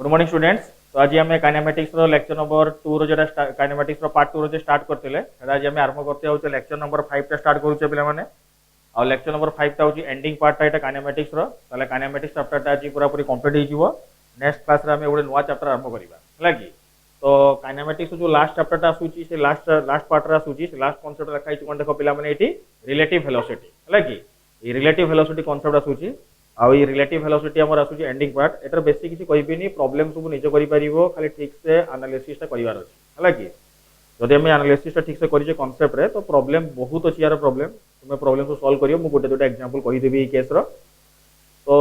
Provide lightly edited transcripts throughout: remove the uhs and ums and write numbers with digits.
Good morning students. तो आज आम काइनेमेटिक्स लेक्चर नंबर 2 रो जेटा काइनेमेटिक्स पार्ट 2 रो जे स्टार्ट करथिले आज आम आरंभ करते होचे लेक्चर नंबर 5 टा स्टार्ट करूचे पिला माने। और लेक्चर नंबर 5 टा होची एंडिंग पार्ट टा एटा काइनेमेटिक्स रो ताले काइनेमेटिक्स चैप्टर टा आज पूरा पूरी कंप्लीट हो जिवो। नेक्स्ट क्लास रे हम एगुडे नुवा चैप्टर आरंभ करिबा हला की। तो काइनेमेटिक्स जो लास्ट चैप्टर टा आसुची से लास्ट पार्ट रा आसुची से लास्ट कांसेप्ट रखाई छि कोन देखो पिला माने एटी रिलेटिव वेलोसिटी हला की। ये रिलेटिव वेलोसिटी कांसेप्ट आसुची आ ये रिलेटिव वेलोसिटी हमर आसुची एंडिंग पार्ट एटर बेसिक किछि कहबिनी प्रॉब्लम सब निज करि परिबो खाली ठीक से एनालिसिस ता करिवार अछि हला की। जदि हम एनालिसिस ता ठीक से करिजे कांसेप्ट रे तो प्रॉब्लम बहुत अछि यार प्रॉब्लम तुमे प्रॉब्लम को सॉल्व करियो मु गोटे दुटा एग्जांपल कहि देबी ई केस रो। तो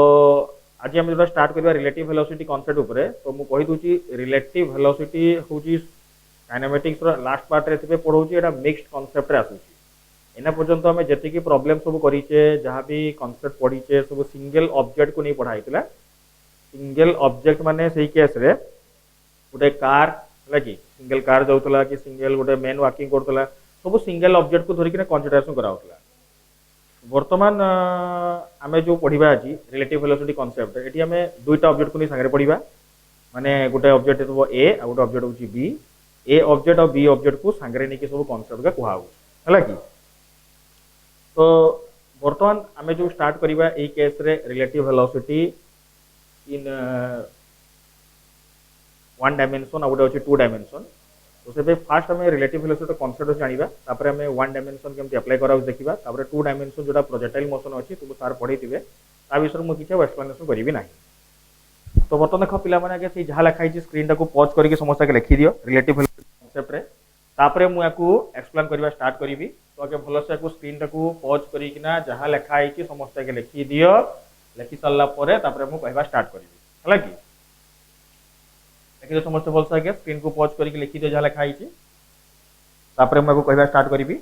आज हम जेटा स्टार्ट करबा रिलेटिव वेलोसिटी कांसेप्ट ऊपर तो मु कहि दूची रिलेटिव वेलोसिटी होची काइनेमेटिक्स रो लास्ट पार्ट रे थिबे पढौची एटा मिक्स्ड कांसेप्ट रे आसुची। एना पर्यंत आम जी प्रॉब्लम सब करीचे जहाँ भी कॉन्सेप्ट पढ़ीचे सब सिंगल ऑब्जेक्ट को नहीं पढ़ाई। सिंगल ऑब्जेक्ट माने सही केस रे गोटे कार है कि सिंगल कार जाऊला कि सिंगल गोटे मैन वाकिंग करतला सब सिंगल ऑब्जेक्ट को धरिक कंसीडरेशन कराउतला। वर्तमान आमे जो पढ़िबा आज रिलेटिव वेलोसिटी कांसेप्ट एटी आमे दुईटा ऑब्जेक्ट को नहीं संगे पढ़िबा माने गोटे ऑब्जेक्ट हेतबो ए आ गोटे ऑब्जेक्ट होची बी। ए ऑब्जेक्ट और बी ऑब्जेक्ट को संगे नहीं सब कांसेप्ट का कुहाउ हला कि। तो वर्तमान आम जो स्टार्ट करवा ए केस रे relative velocity in one dimension आ गोटे अच्छे टू डायमेंशन। तो से फास्ट आम रिलेटिव वेलोसिटी कांसेप्ट जानिबा तापर आम वन डायमेंशन केमती अप्लाई करा देखिबा तापर टू डायमेंशन जोटा प्रोजेक्टाइल मोशन अछि तुम सार पढ़ी थिबे ता विषय मु किछ एक्सप्लेनेशन करिवि नाही। तो वर्तमान देख पिला माने आगे से जहा लिखाई छि स्क्रीन टाको पॉज करके समस्त के लिखि दियो रिलेटिव वेलोसिटी कांसेप्ट रे तापर मु याकू एक्सप्लेन करबा स्टार्ट करिवि। तो आगे भल से स्क्रीन टाको पॉज करिकिना जहा लिखाई छि समस्त के लिखि दियो लिखि सरला परे तापर मु कहबा स्टार्ट करिवि हला कि। देखियो समस्त भल से आगे स्क्रीन को पॉज करके लिखि दियो जहा लिखाई छि तापर मु कहबा स्टार्ट करिवि।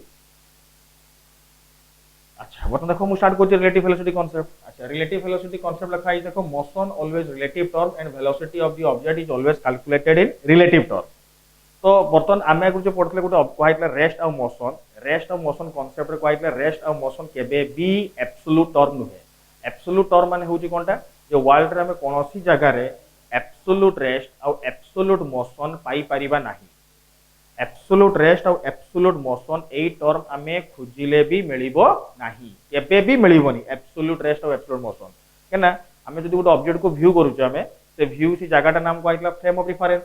अच्छा बर्तमान देखो मु स्टार्ट करछि रिलेटिव वेलोसिटी कांसेप्ट। अच्छा रिलेटिव वेलोसिटी कांसेप्ट लिखाई देखो motion always relative term and velocity of the object is always calculated in relative term. तो बर्तमान आम आगे जो पढ़ते गोटे कहला रेस्ट ऑफ मोशन कॉन्सेप्ट कहला रेस्ट ऑफ मोशन केबे भी एब्सोल्यूट टर्म नुहे। एब्सोल्यूट टर्म माने होची कोनटा जे वर्ल्ड रे हम कोनोसी जगह रे एब्सोल्यूट रेस्ट और एब्सोल्यूट मोशन पाई परिबा नाही। एब्सोल्यूट रेस्ट और एब्सोल्यूट मोशन एई टर्म आमे खुजिले भी मिलिबो नाही केबे भी मिलिबोनी एब्सोल्यूट रेस्ट और एब्सोल्यूट मोशन। केना आमे जदि गोटे ऑब्जेक्ट को व्यू करूचे आमे से व्यू से जगहटा नाम कहला फ्रेम ऑफ रेफरेंस।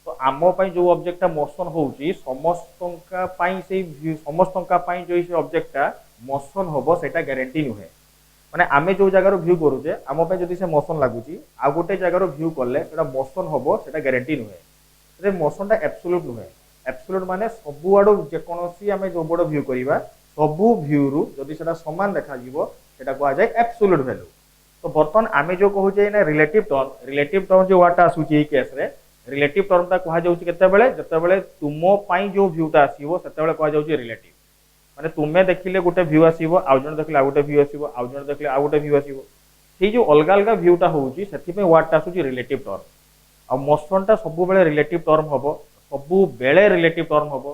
तो आम जो ऑब्जेक्ट मोशन होउची समस्तंका पाई से समस्तंका पाई जो से ऑब्जेक्टटा मोशन होबो सेटा गारंटी नुहे। माने आमे जो जगह व्यू करूचे आम पे जदि से मोशन लागुची आ गोटे जगह व्यू करले सेटा मोशन होबो सेटा गारंटी नुहे। से मोशनटा एब्सोल्यूट नुहे। एब्सोल्यूट माने सबु आडो जे कोनोसी आमे जो बड व्यू करिबा सबु व्यू रु जदि सेटा समान देखा जिवो सेटा को आ जाय एब्सोल्यूट वैल्यू। तो बर्तमान आमे जो कहूचे ना रिलेटिव टर्म जो वाटा आसुची केस रे रिलेटिव टर्म ता कहा जाउची केतेबेले जतेबेले तुमो पाई जो व्यूटा आसीबो सेतेबेले कहा जाउची रिलेटिव। माने तुमे देखिले गोटे व्यू आसीबो आ जण देखिले आ गोटे व्यू आसीबो आ जण देखिले आ गोटे व्यू आसीबो सेही जो अलगा अलगा व्यूटा होउची सेथि पे वाट आसुची रिलेटिव टर्म। आ मोशन ता सबु बेले रिलेटिव टर्म हबो सबु बेले रिलेटिव टर्म हबो।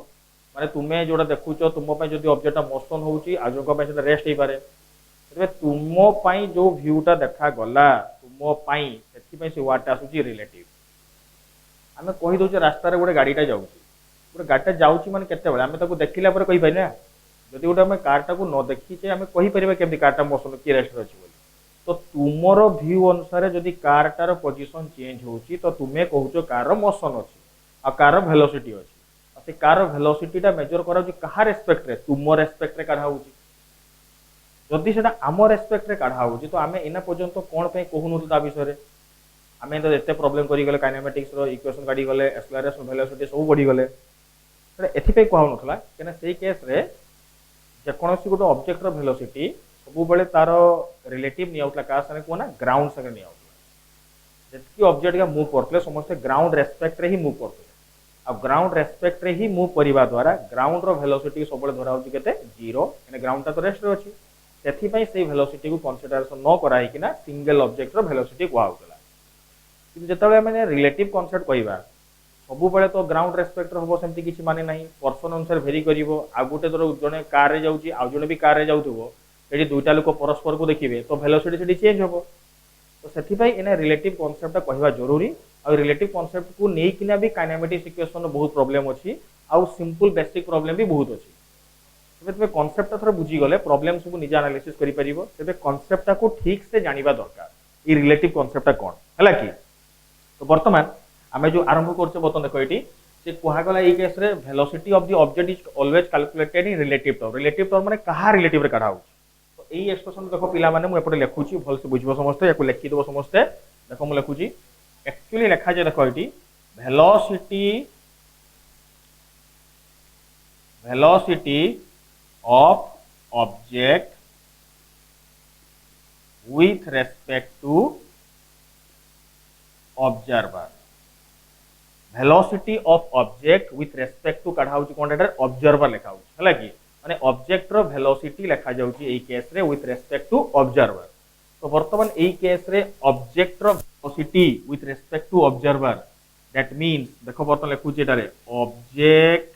माने तुमे जोडा देखुचो तुमो पाई जदी ऑब्जेक्ट मोशन होउची आ जणको पाई सेटा रेस्ट हे पारे तबे तुमो पाई जो व्यूटा देखा गला तुमो पाई सेथि पे से वाट आसुची रिलेटिव। आमे कहि दोचे रास्ता रे गोटे गाड़ीटा जाउची गोटे गाड़ीटा जाउची माने केते बेले आमे ताको देखिला पर कहि पाइ ना जदि गोटे आमे कारटा को न देखिचे आमे कहि परिबा केमति कारटा मोशन की रेस्ट अछि बोली। तो तुमरो व्यू अनुसार जदि कारटार पोजीशन चेंज होउची तो तुमे कहउचो कार रो मोशन अछि आ कार रो वेलोसिटी अछि। आ से कार रो वेलोसिटीटा मेजर कराउची कहा रेस्पेक्ट रे तुमो रेस्पेक्ट रे काढा होउची। जदि सेटा आमो रेस्पेक्ट रे काढा होउची तो आमे एना पर्यंत कोन पे कहउनु ता विषय रे आमे तो एते प्रॉब्लम करी गले काइनेमेटिक्स रो इक्वेशन काढी गले एक्सेलरेशन वेलोसिटी सब बढ़ी गले सेटा एथि पे कहउ नथला केना सेही केस रे जे कोनोसी गोटे ऑब्जेक्ट रो वेलोसिटी सब बेले तार रिलेटिव नियाउतला का सने कोना ग्राउंड सके नियाउतला। जेतकी ऑब्जेक्ट का मूव करतले समस्त ग्राउंड रेस्पेक्ट रे ही मूव करतले आ ग्राउंड रेस्पेक्ट रे ही मूव परिबा द्वारा ग्राउंड रो वेलोसिटी सब बेले धरा होची केते 0 एने ग्राउंड ता तो रेस्ट रे अछि सेथि पई सेही वेलोसिटी को कंसीडरेशन न कराई किना सिंगल ऑब्जेक्ट रो वेलोसिटी को आउतला। जिते मैंने रिलेटिव कॉन्सेप्ट कहवा सब बेले तो ग्राउंड रेस्पेक्ट हम सेमती किसी माने ना पर्सन अनुसार भेरी कर गोटे थर जड़े कार जाऊँगी आउ जड़े भी कार जाऊँ ये दुईटा लोक परस्पर को देखिए तो वेलोसिटी से चेंज हम। तो से रिलेटिव कॉन्सेप्ट कहवा जरूरी आ रिलेटिव कांसेप्ट को नै किना भी काइनेमेटिक्स इक्वेशन रो बहुत प्रॉब्लम अछि आ सिंपल बेसिक प्रॉब्लम भी बहुत अछि तबे तबे कांसेप्ट थोड़ा बुझी गले प्रॉब्लम सब निज एनालिसिस करि परिबो तबे कांसेप्ट को ठीक से जानिबा दरकार ई रिलेटिव कांसेप्ट कोन हला की तो वर्तमान आमे जो आरंभ करछे बतन देखो एटी से कोहा गला ई केस रे velocity of the object is always calculated in relative term माने कहा रिलेटिव रे काढा हो तो एई एक्सप्रेशन देखो पिला माने मु एपटे लेखुची भल से बुझबो समस्त याको लिखि देबो समस्त देखो मु लेखुची एक्चुअली लेखा जे देखो eighty velocity of object with respect to observer velocity of object with respect to काढा होची कोन एटर ऑब्जर्वर लेखा होची हला की माने ऑब्जेक्ट रो वेलोसिटी लेखा जाउची एई केस रे with respect to observer तो वर्तमान एई केस रे ऑब्जेक्ट रो velocity with respect to observer that means देखो वर्तमान लेखुची एटारे object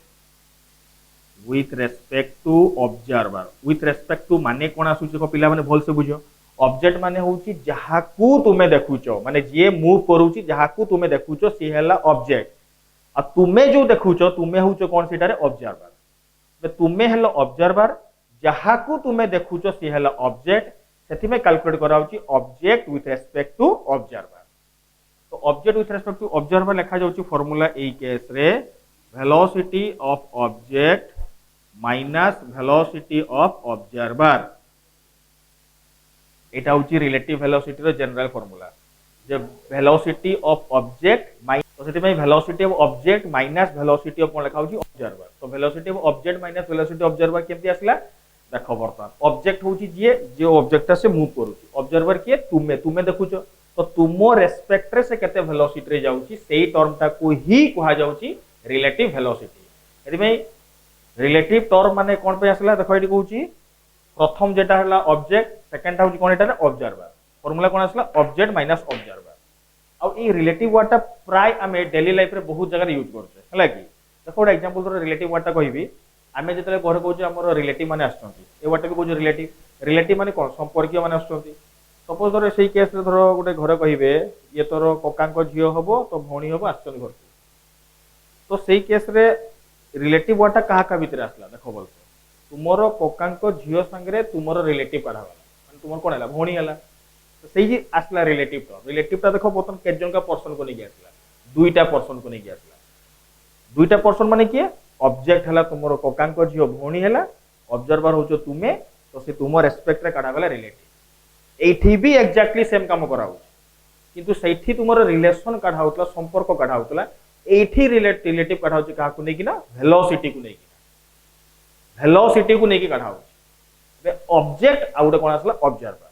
with respect to observer with respect to माने कोन आसुची को पिला माने भल से बुझो ऑब्जेक्ट माने होची जहाकू तुमे देखुचो माने जे मूव करूची जहाकू तुमे देखुचो सी हैला ऑब्जेक्ट आ तुमे जो देखुचो तुमे होचो कोन सीटारे ऑब्जर्वर बे तुमे हैला ऑब्जर्वर जहाकू तुमे देखुचो सी हैला ऑब्जेक्ट सेथि में कैलकुलेट कराउची object with respect to observer तो object with respect to observer लिखा जाउची फार्मूला ए केस रे velocity of object minus velocity of observer एटा होची रिलेटिव वेलोसिटी रो जनरल फार्मूला जे वेलोसिटी ऑफ ऑब्जेक्ट तो सेति में velocity of object minus velocity of कोन लिखा होची ऑब्जर्वर तो velocity of object minus velocity of observer केमती आसला देखो बर्तमान ऑब्जेक्ट होची जे ऑब्जेक्ट से मूव करूची ऑब्जर्वर के तुमे देखुचो तो तुमो रेस्पेक्ट रे से केते वेलोसिटी रे जाउची सेही टर्म ता को ही कहा जाउची रिलेटिव वेलोसिटी एति में रिलेटिव टर्म माने कोन पे आसला देखो एटी कहूची प्रथम जेटा हला ऑब्जेक्ट सेकंड होची कोन एटा ऑब्जर्वर फार्मूला कोन आसला ऑब्जेक्ट माइनस ऑब्जर्वर आ ई रिलेटिव वर्ड ता प्राय हमें डेली लाइफ रे बहुत जगह यूज करछे हला की देखो एटा एग्जांपल तो रिलेटिव वर्ड ता कहबी आमे जेतले घर कहूची हमर रिलेटिव माने आछंती ए वर्ड भी कहूची रिलेटिव माने कोन संपर्कीय माने आछंती सपोज धर सेही केस रे धर गोटे घर कहिबे ये तोर कोकांको झियो हबो तो भौणी हबो आछन घर तो सेही केस रे रिलेटिव वर्ड ता कहा का भीतर आसला देखो बोल तुमरो कोकांको झियो संगरे तुमरो रिलेटिव काढा वाला माने तुमर कोन हला भौणी हला तो सेही जे आसला रिलेटिव ता देखो बोतन केजन का पर्सन को नै गयासला दुईटा पर्सन को नै गयासला दुईटा पर्सन माने के ऑब्जेक्ट हला तुमरो कोकांको झियो भौणी हला ऑब्जर्वर होचो तुमे तो से तुमो रेस्पेक्ट रे काढा वाला रिलेटिव एठी भी एग्जैक्टली सेम काम करा हो किंतु सेठी तुमरो रिलेशन काढा होतला संपर्क काढा होतला एठी रिलेटिव काढा होची का को नै कि ना वेलोसिटी को नै कि वेलोसिटी को नै कि काढा होची बे ऑब्जेक्ट आउडे कोन आसला ऑब्जर्वर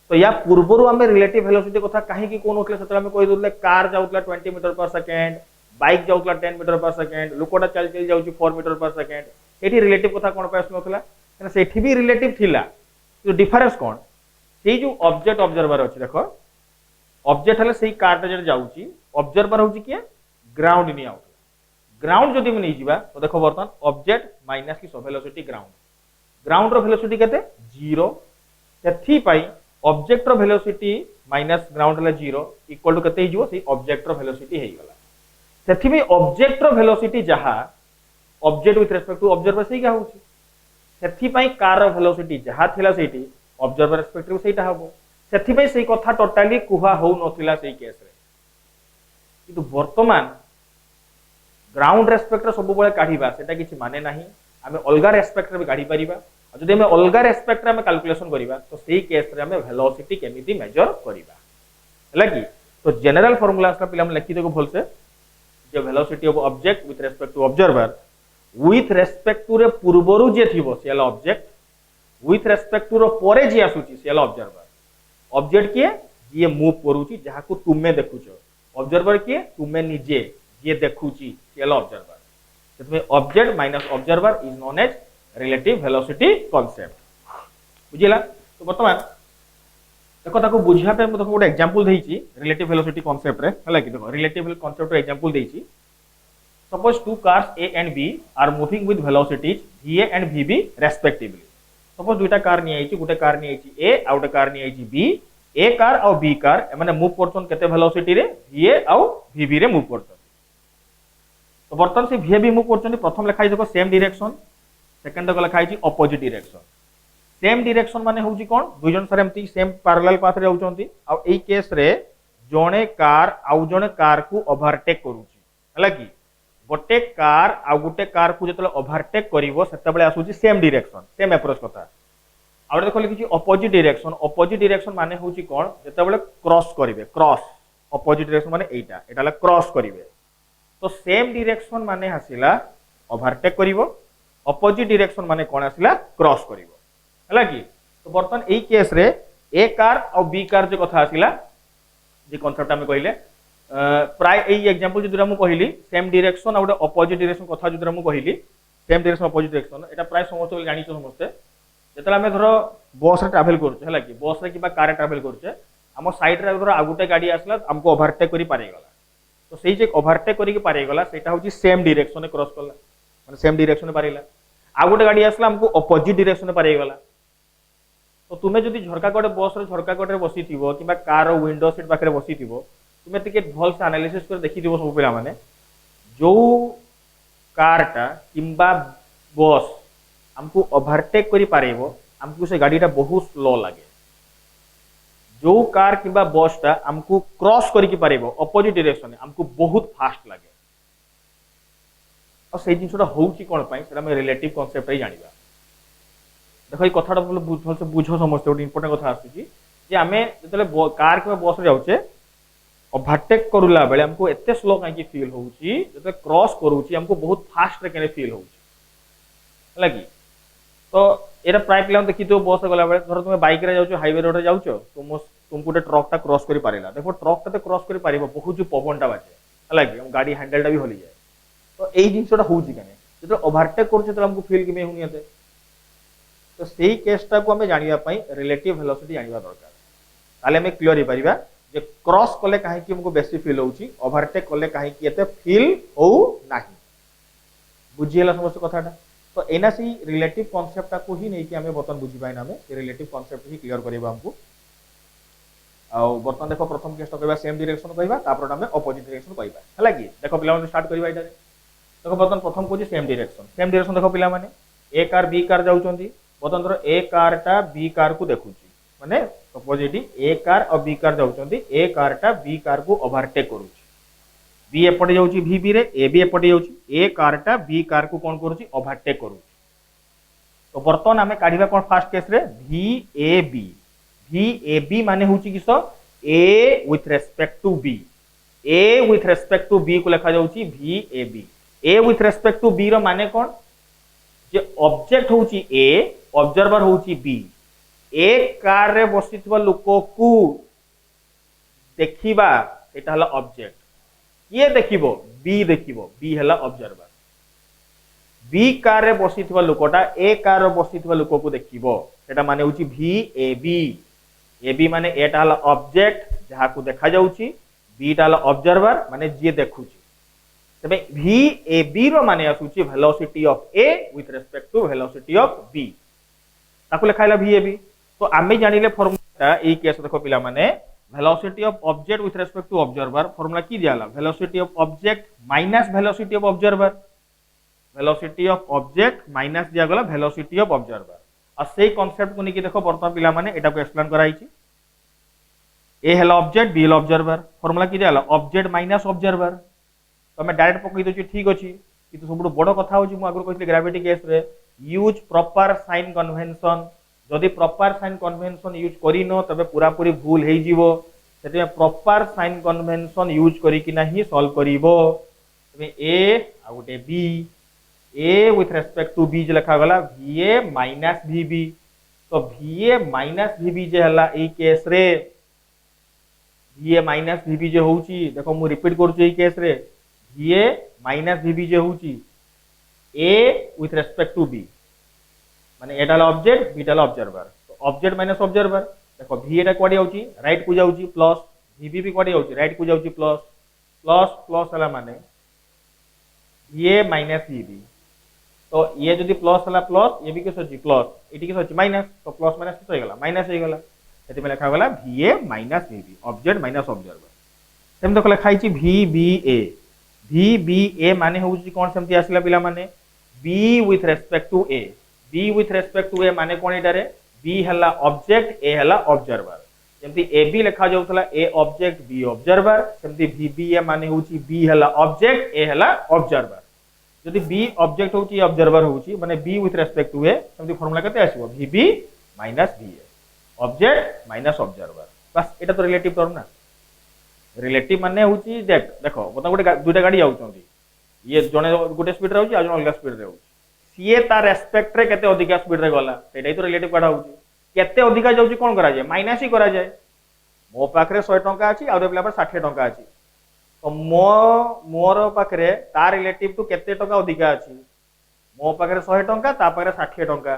तो या पूर्वरु हमें रिलेटिव वेलोसिटी कथा काहे कि कोन होतले सेतला हमें कहि दोले car जाउतला 20 metre per second bike जाउतला 10 metre per second लोकोटा चल चल जाउची 4 मीटर पर सेकंड एठी रिलेटिव कथा कोन पास नथला कना सेठी भी रिलेटिव थिला तो डिफरेंस कोन सेही जो ऑब्जेक्ट ऑब्जर्वर अछि देखो ऑब्जेक्ट हले सेही कार ता जे जाउची ऑब्जर्वर होची के ग्राउंड नि आउट ग्राउंड जदि में नै जिबा तो देखो बर्तन ऑब्जेक्ट माइनस की वेलोसिटी ग्राउंड रो वेलोसिटी केते 0 सेथि पई ऑब्जेक्ट रो वेलोसिटी माइनस ग्राउंड हले 0 इक्वल टू केते हिजो सेही ऑब्जेक्ट रो वेलोसिटी हेइ गला सेथि में ऑब्जेक्ट रो वेलोसिटी जहा object with respect to observer सेही का होची सेथि पई कार रो वेलोसिटी जहा थिला सेठी ऑब्जर्वर रेस्पेक्ट टू सेटा हबो सेथि पई सेही कथा टोटली कुहा हो नथिला सेही केस रे किंतु वर्तमान ग्राउंड रेस्पेक्ट रे सब बळे काढीबा सेटा किछि माने नाही हमें अलगा रेस्पेक्ट रे भी काढी परिबा जदि हमें अलगा रेस्पेक्ट रे हमें कैलकुलेशन करिबा तो सेही केस रे हमें वेलोसिटी केमिति मेजर करिबा हला की तो जनरल फार्मूला असला पिला हम लिखि देको भल से जे velocity of object with respect to observer with respect to रे पूर्वरु जे थिबो सेला ऑब्जेक्ट विथ रेस्पेक्ट टू रो परे जे आसुची सेला ऑब्जर्वर ऑब्जेक्ट के जे मूव करूची जहा को तुमे देखुचो ऑब्जर्वर के तुमे निजे जे देखुची सेला ऑब्जर्वर सेतमे object minus observer is known as relative velocity concept बुझिला तो वर्तमान देखो ताको बुझिया पे देखो गोटे एग्जांपल देइची रिलेटिव वेलोसिटी कांसेप्ट रे हला कि देखो रिलेटिव कांसेप्ट रे एग्जांपल देइची suppose two cars A and B are moving with velocities VA and VB respectively suppose दुईटा कार नि आइची गुटे कार नि आइची A आ गुटे कार नि आइची B ए कार और बी कार माने मूव करछन केते वेलोसिटी रे va और vb रे मूव करछन तो बर्तन से vb मूव करछन प्रथम लिखाई देखो सेम डायरेक्शन सेकंड को लिखाई छी अपोजिट डायरेक्शन सेम डायरेक्शन माने होउची कोन दुई जन सर एमती सेम पैरेलल पाथ रे होउचंती आ एई केस रे जणे कार आउ जणे कार को ओवरटेक करूची हला की गोटे कार आउ गोटे कार को जतले ओवरटेक करिवो सेते बेले आसुची सेम डायरेक्शन सेम अप्रोच कथा आउ देखो लिखिची अपोजिट डायरेक्शन माने होउची कोन जते बेले क्रॉस करिवे क्रॉस अपोजिट डायरेक्शन माने एटा एटाला क्रॉस करिवे तो सेम डायरेक्शन माने हसिला ओवरटेक करिवो अपोजिट डायरेक्शन माने कोन आसिला क्रॉस करिवो हला की तो बर्तन एई केस रे ए कार और बी कार जो कथा आसिला जे कांसेप्ट हम कहिले प्राय एई एग्जांपल जो हम कहिली सेम डायरेक्शन और अपोजिट डायरेक्शन कथा जो हम कहिली सेम डायरेक्शन अपोजिट डायरेक्शन एटा प्राय समस्त जानि छ समस्त जेतला हमें धरो बस रे ट्रैवल करछ हला की बस रे किबा कार रे ट्रैवल करछ हम साइड रे धरो आगुटे गाड़ी आसला हमको ओवरटेक करी पारे गला तो सेई जे ओवरटेक करी के पारे गला सेटा होची सेम डायरेक्शन रे क्रॉस करला माने सेम डायरेक्शन रे पारेला आगुटे गाड़ी आसला हमको अपोजिट डायरेक्शन रे पारे गला तो तुम्हें जदि झरका कड़े बस रे झरका कड़े बसी थिबो किबा कार विंडो सीट पाखरे बसी थिबो तुम्हें टिके भल से एनालिसिस कर देखि दिबो सब पिला माने जो कारटा किंबा बस हमको ओवरटेक करी पारेबो हमको से गाड़ीटा बहुत स्लो लागे जो कार किंबा बसटा हमको क्रॉस करी की पारेबो अपोजिट डायरेक्शन हमको बहुत फास्ट लागे और से जिनसटा होउची कोन पई सेटा हम रिलेटिव कांसेप्ट रे जानिबा देखो ये कथाटा भल से बुझ समस्त गोटे इंपोर्टेंट कथा आसी जे आमे जतले कार के बस रे जाउचे ओवरटेक करूला बेले हमको एते स्लो काहे की फील होउची जतले क्रॉस करूची हमको बहुत फास्ट रे केने फील होउची हला की तो एरा प्राय प्लान देखि तो बस गला बेले धर तुम बाइक रे जाउचो हाईवे रोड रे जाउचो तुमको गोटे ट्रक टा क्रॉस करी पारेला देखो ट्रक टा क्रॉस करी पारिबो बहुत जो पवनटा बाजे हला की गाड़ी हैंडल टा भी हली जाए तो एई जिंसटा होउची केने जतले ओवरटेक करूचे तो हमको फील किमे हुनियते तो सेही केसटा को हमें जानिबा पई रिलेटिव वेलोसिटी जानिबा दरकार ताले हमें क्लियर हे परिबा जे क्रॉस कले काहे कि हमको बेसी फील होउची ओवरटेक कले काहे कि एते फील हो नाही बुझियला समस्त कथाटा तो एना सी रिलेटिव कांसेप्ट को ही नहीं कि हमें बर्तन बुझी पाइना हमें रिलेटिव कांसेप्ट ही क्लियर करबा हमको आ बर्तन देखो प्रथम केसटा कहबा सेम डायरेक्शन कहबा तापर हमें अपोजिट डायरेक्शन कहबा हला कि देखो पिला माने स्टार्ट करबा इटारे देखो बर्तन प्रथम को सेम डायरेक्शन देखो पिला माने ए कार बी कार जाउचंदी बर्तन धर ए कारटा बी कार को देखुची माने सपोज एटी ए कार और बी कार जाउचंदी ए कारटा बी कार को ओवरटेक करूची बी एपटे जाउची vb रे ए बी एपटे जाउची ए कारटा बी कार को कोन करूची ओवरटेक करूची तो बर्तन हमें काढिबा कोन फास्ट केस रे vab माने होची किसो a with respect to b a with respect to b को लिखा जाउची vab a with respect to b रो माने कोन जे ऑब्जेक्ट होची a ऑब्जर्वर होची b ए कार रे बसितबा लोको को देखिबा एटा हला ऑब्जेक्ट ये देखिबो बी हला ऑब्जर्वर बी कार रे बसितबा लोकोटा ए कार रे बसितबा लोको को देखिबो सेटा माने होची ab माने एटा हला ऑब्जेक्ट जहा को देखा जाउची बी टा हला ऑब्जर्वर माने जे देखुची तबे vab रो माने आसुची velocity of a with respect to velocity of b ताको लिखाइला vab तो आमे जानिले फार्मूला ए केस देखो पिला माने velocity of object with respect to observer formula की दियाला velocity of object minus velocity of observer velocity of object minus दिया गला वेलोसिटी ऑफ ऑब्जर्वर और सेही कांसेप्ट को निकि देखो वर्तमान पिला माने एटा को एक्सप्लेन कराइछि ए हला ऑब्जेक्ट बी हला ऑब्जर्वर फार्मूला की दियाला ऑब्जेक्ट माइनस ऑब्जर्वर तो मैं डायरेक्ट पकई दोछि ठीक अछि किंतु सबुड बड़ कथा होछि मु आगर कहितले ग्रेविटी केस रे यूज प्रॉपर साइन कन्वेंशन जदि प्रॉपर साइन कन्वेंशन यूज करिनो तबे पूरा पूरी भूल हे जीवो सेते प्रॉपर साइन कन्वेंशन यूज करी कि नाही सॉल्व करिवो तबे ए आ गुटे B A with respect to B जे लिखा गला va माइनस vb तो va माइनस vb जे हला ए केस रे va माइनस vb जे होउची देखो मु रिपीट करू ए केस रे va माइनस vb जे होउची a with respect to b माने एटा ऑब्जेक्ट बीटा ऑब्जर्वर तो ऑब्जेक्ट माइनस ऑब्जर्वर देखो v एटा कोडी आउची राइट को जाउची प्लस vb भी कोडी आउची राइट को जाउची प्लस प्लस प्लस हला माने ये माइनस vb तो ये जदि प्लस हला प्लस ये भी के सची प्लस एटी के सची माइनस तो प्लस माइनस तो हो गला माइनस हो गला सेति में लिखा गला VA minus VB object minus observer same तो लिखा हिची VBA माने होउची कोन सेमती आसिला पिला माने B with respect to A माने कोन एटारे B हला ऑब्जेक्ट A हला ऑब्जर्वर जेमती AB लिखा जाउतला A ऑब्जेक्ट B ऑब्जर्वर सेमती VBA माने होउची B हला ऑब्जेक्ट A हला ऑब्जर्वर जदि B ऑब्जेक्ट होउची ऑब्जर्वर होउची माने B with respect to A सेमती फार्मूला कते आसीबो VB minus VA object minus observer बस एटा तो रिलेटिव टर्म ना रिलेटिव माने होउची देखो बता गोटे दुटा गाड़ी जाउचंती ये जने गोटे स्पीड रे होउची आ जने अलग स्पीड रे होउची सीए तार रेस्पेक्ट रे केते अधिका स्पीड रे गला सेटाई तो रिलेटिव काढा होउची केते अधिका जाउची कोन करा जाय माइनस ही करा जाय मो पाखरे 100 टंका अछि आ पिला पर 60 टंका अछि तो मोर पाखरे तार रिलेटिव टू केते टंका अधिका अछि मो पाखरे 100 टंका ता पाखरे 60 टंका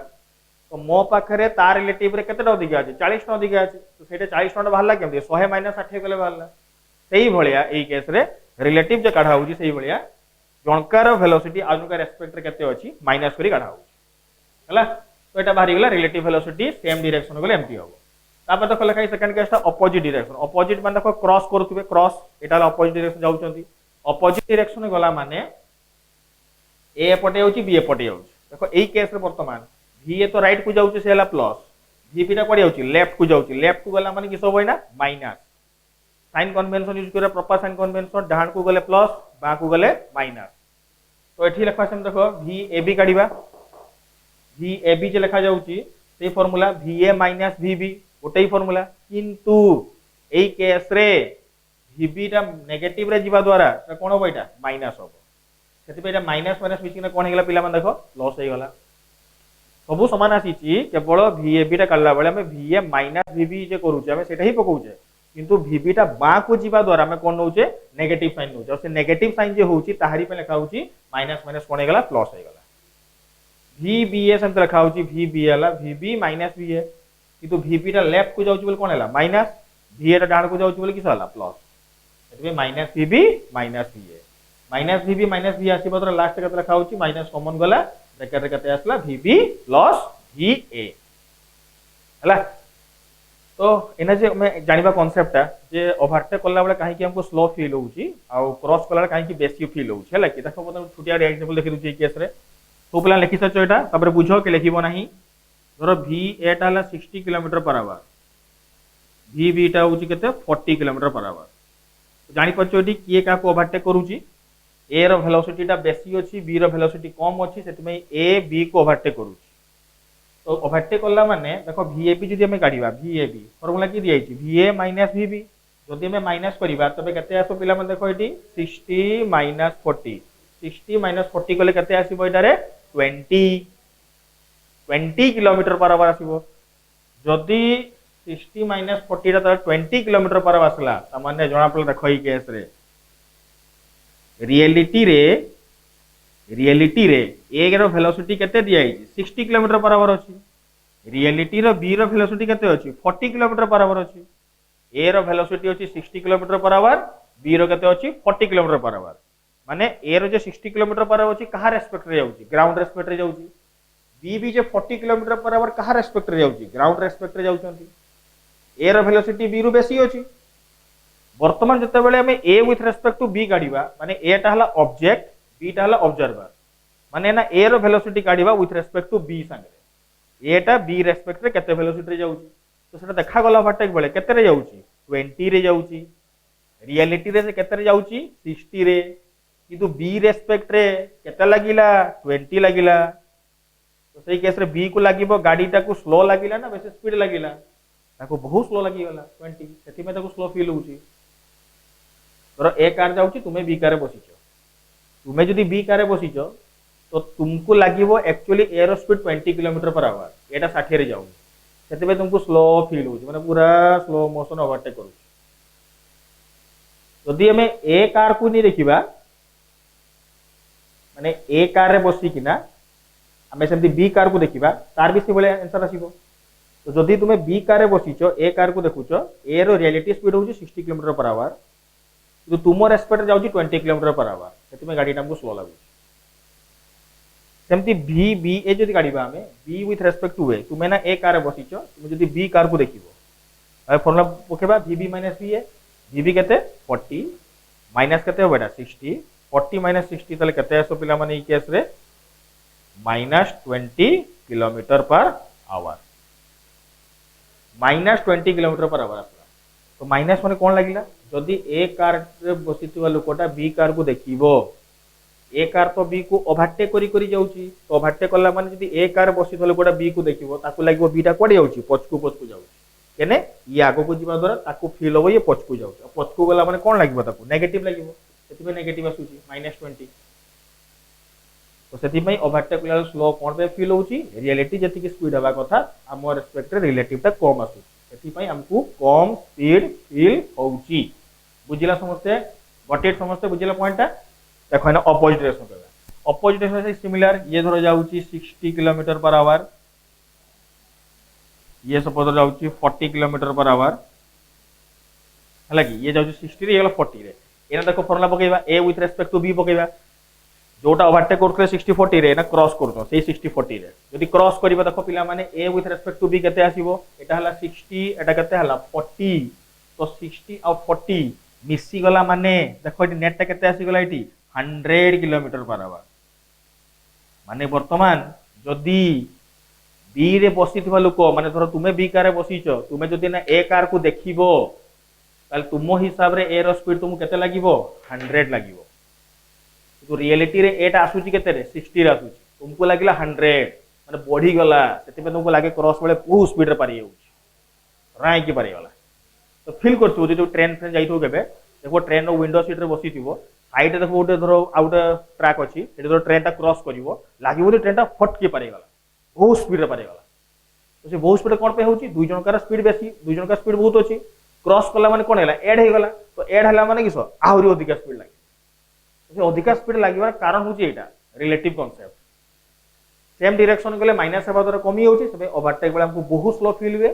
तो मो पाखरे तार रिलेटिव रे केते अधिका अछि 40 टंका अधिका अछि तो सेटे 40 टंका बाहरला केमते 100 माइनस 60 कले बाहरला सेही भलिया एई केस रे रिलेटिव जे काढा होउची सेही भलिया जनकार वेलोसिटी आजुका रेस्पेक्ट रे केते अछि माइनस करी काढा होउची हला तो एटा बाहरी गेला रिलेटिव वेलोसिटी सेम डायरेक्शन गले एम्प्टी होबो तापर देखो लिखा सेकंड केसटा अपोजिट डायरेक्शन माने देखो क्रॉस करथुबे क्रॉस एटा अपोजिट डायरेक्शन जाउचंती अपोजिट डायरेक्शन गला माने ए पटे होउची बी पटे होउची देखो एई केस रे वर्तमान v ए तो राइट को जाउची से हला प्लस v पी टा पड़े जाउची लेफ्ट को गला माने किस होबो ना माइनस साइन कन्वेंशन यूज करे प्रॉपर साइन कन्वेंशन डाहान को गले प्लस बा को गले माइनस तो एठी लिखा सेम देखो VAB काढिबा VAB जे लिखा जाउची से फार्मूला VA माइनस VB गोटे ही फार्मूला किंतु एई केस रे VB टा नेगेटिव रे जिबा द्वारा त कोन होबो एटा माइनस होबो सेति पे एटा माइनस माइनस मिसिंग ने कोन हे गेला पिला मन देखो लॉस हे गला सब समान आसीची केवल VAB टा काढला बेले हमें VA माइनस VB जे करूचे हमें सेटा ही पकोउचे किंतु VB टा बा को जिबा द्वारा हमें कोन नउचे नेगेटिव साइन नउचे और से नेगेटिव साइन जे होउची ताहारी पे लिखा होउची माइनस माइनस कोन हे गला प्लस हे गला VBA सेम लिखा होउची VBA ला VB माइनस VA किंतु VB टा लेफ्ट को जाउची बोले कोन हैला माइनस VA टा डाण को जाउची बोले किस होला प्लस एतबे माइनस VB माइनस VA आसी बतर लास्ट कते लिखा होउची माइनस कॉमन गला ब्रैकेट रे कते आसला VB प्लस VA हला तो एना जे मैं जानिबा कांसेप्ट जे ओवरटेक करला बेले काहे कि हमको स्लो फील होउची आ क्रॉस करला काहे कि बेसी फील होउची हला कि देखो बता छुटिया एग्जांपल देखि दुची केस रे तो प्लान लिखि सचो एटा तबरे बुझो के लिखिबो नाही धरो VA टा हला 60 किलोमीटर पर आवर VB टा होउची केते 40 किलोमीटर पर आवर जानि पछो एटी किए का को ओवरटेक करूची A रो वेलोसिटी टा बेसी अछि B रो वेलोसिटी कम अछि सेति में A B को ओवरटेक करूची तो ओवरटेक करला माने देखो VAB जदि हमें काढिबा VAB फार्मूला की दिया छि VA माइनस VB जदि हमें माइनस करिबा तबे केते आसो पिला मन देखो एटी 60 माइनस 40 60 माइनस 40 कले केते आसीबो एटारे 20 किलोमीटर पर आवर आसीबो जदि 60 माइनस 40 ता 20 किलोमीटर पर आवर आसला त माने जणा पले देखो ई केस रे रियलिटी रे ए रो वेलोसिटी केते दिया छि 60 किलोमीटर पर आवर अछि रियलिटी रो बी रो वेलोसिटी केते अछि 40 किलोमीटर पर आवर अछि ए रो वेलोसिटी अछि 60 किलोमीटर पर आवर बी रो केते अछि 40 किलोमीटर पर आवर माने ए रो जे 60 किलोमीटर पर आवर अछि कहा रेस्पेक्ट रे जाउछि ग्राउंड रेस्पेक्ट रे जाउछि बी भी जे 40 किलोमीटर पर आवर कहा रेस्पेक्ट रे जाउछि ग्राउंड रेस्पेक्ट रे जाउछंती ए रो वेलोसिटी बी रो बेसी अछि वर्तमान जते बेले हमें ए विथ रेस्पेक्ट टू बी काढिबा माने ए टा हला ऑब्जेक्ट बी टा हला ऑब्जर्वर माने ना ए रो वेलोसिटी काढिबा विथ रेस्पेक्ट टू बी संगे ए टा बी रेस्पेक्ट रे केते वेलोसिटी रे जाउची तो सेटा देखा गला ओवरटेक बेले केते रे जाउची 20 रे जाउची रियलिटी रे से केते रे जाउची 60 रे किंतु बी रेस्पेक्ट रे केते लागिला 20 लागिला तो सही केस रे बी को लागिबो गाड़ी टा को स्लो लागिला ना बेसी स्पीड लागिला ताको बहुत स्लो लागि गला 20 सेति में ताको स्लो फील होउची तोर ए कार जाउची तुमे बी कार बसिचो तुमे जदी बी कार बसिचो तो तुमको लागिवो एक्चुअली एयर स्पीड 20 किलोमीटर पर आवर एटा 60 रे जाउ सेति में तुमको स्लो फील होउची माने पूरा स्लो मोशन ओवरटेक करू जदी हमें ए कार को नहीं देखिबा माने ए कार रे बसी किना हमें सेमती बी कार को देखिबा तार भी से बोले आंसर आसीबो तो जदी तुमे बी कार रे बसिचो ए कार को देखुचो ए रो रियलिटी स्पीड होउची 60 किलोमीटर पर आवर तो तुम रेस्पेक्ट जाउची 20 किलोमीटर पर आवर सेति में गाड़ी हमको स्लो लागु सेमती भी बी ए जदी गाड़ीबा हमें बी विथ रेस्पेक्ट टू ए तुमे ना ए कार बसिचो तुम जदी बी कार को देखिबो फॉर्मूला पकेबा VB माइनस VA VB केते 40 माइनस केते हो बेटा 60 40 माइनस 60 तले केते आसो पिला माने ई केस रे -20 kilometre per our -20 kilometre per our आसला तो माइनस माने कोन लागिला जदी ए कार रे बसितवा लोकोटा बी कार को देखिबो ए कार तो बी को ओवरटेक करी जाउची तो ओवरटेक करला माने जदी ए कार बसितवा लोकोटा बी को देखिबो ताकू लागिबो बी टा कोडे जाउची पछकू जाउची केने ये आगो को जीवा द्वारा ताकू फील होबो ये पछकू जाउची पछकू गला माने कोन लागिबो ताकू नेगेटिव लागिबो सेति नेगेटिव आसुची -20 तो सेति पई ओवरटेक कला स्लो कोन पे फील होउची रियलिटी जति की स्पीड हवा कथा हमर रिस्पेक्ट रे रिलेटिव ता कम आसु सेति पई हमकू कम स्पीड फील होउची बुझिला समझते गटेट समझते बुझिला पॉइंट देखो ना अपोजिट डायरेक्शन कहबा अपोजिट डायरेक्शन से सिमिलर ये धरो जाउची 60 किलोमीटर पर आवर ये सपोज जाउची 40 किलोमीटर पर आवर हला कि ये जाउची 60 रे ये गला 40 रे एना देखो फॉर्मूला पकेबा a with respect to b पकेबा जोटा ओवरटेक करथले 60 40 रे ना क्रॉस करतो सेही 60 40 रे यदि क्रॉस करिबा देखो पिला माने a with respect to b केते आसीबो एटा हला 60 एटा केते हला 40 तो 60 और 40 मिसी गला माने देखो एटी नेट टा केते आसी गला एटी 100 किलोमीटर पर आवर माने वर्तमान जदी बी रे बसिथिबा लोक माने धरो तुमे बी कार रे बसिचो तुमे जदी ना ए कार को देखिबो ताल तुमो हिसाब रे ए रो स्पीड तुमु केते लागिबो 100 लागिबो तो रियलिटी रे एटा आसुची केते रे 60 रे आसुची तुमको लागिला 100 माने बढ़ी गला सेति पे तुमको लागे क्रॉस बेले बहुत स्पीड रे पारी होउची राय की पारी गला तो फील करछु जो ट्रेन फ्रेन जाइथो केबे देखो ट्रेन रो विंडो सीट रे बसिथिबो साइड रे देखो गोटे धरो आउट ट्रैक अछि एटी धरो ट्रेन ता क्रॉस करिवो लागिबो ट्रेन ता फट के पारी गला बहुत स्पीड रे पारी गला तो से बहुत स्पीड कोन पे होउची दुई जन का स्पीड बेसी दुई जन का स्पीड बहुत अछि क्रॉस कला माने कोन हैला ऐड हे गला तो ऐड हला माने किसो आहुरी अधिक स्पीड लागे से अधिक स्पीड लागिबार कारण होची एटा रिलेटिव कांसेप्ट सेम डायरेक्शन गले माइनस हेबा द्वारा कमी होउची तबे ओवरटेक बेला हमको बहुत स्लो फील हुए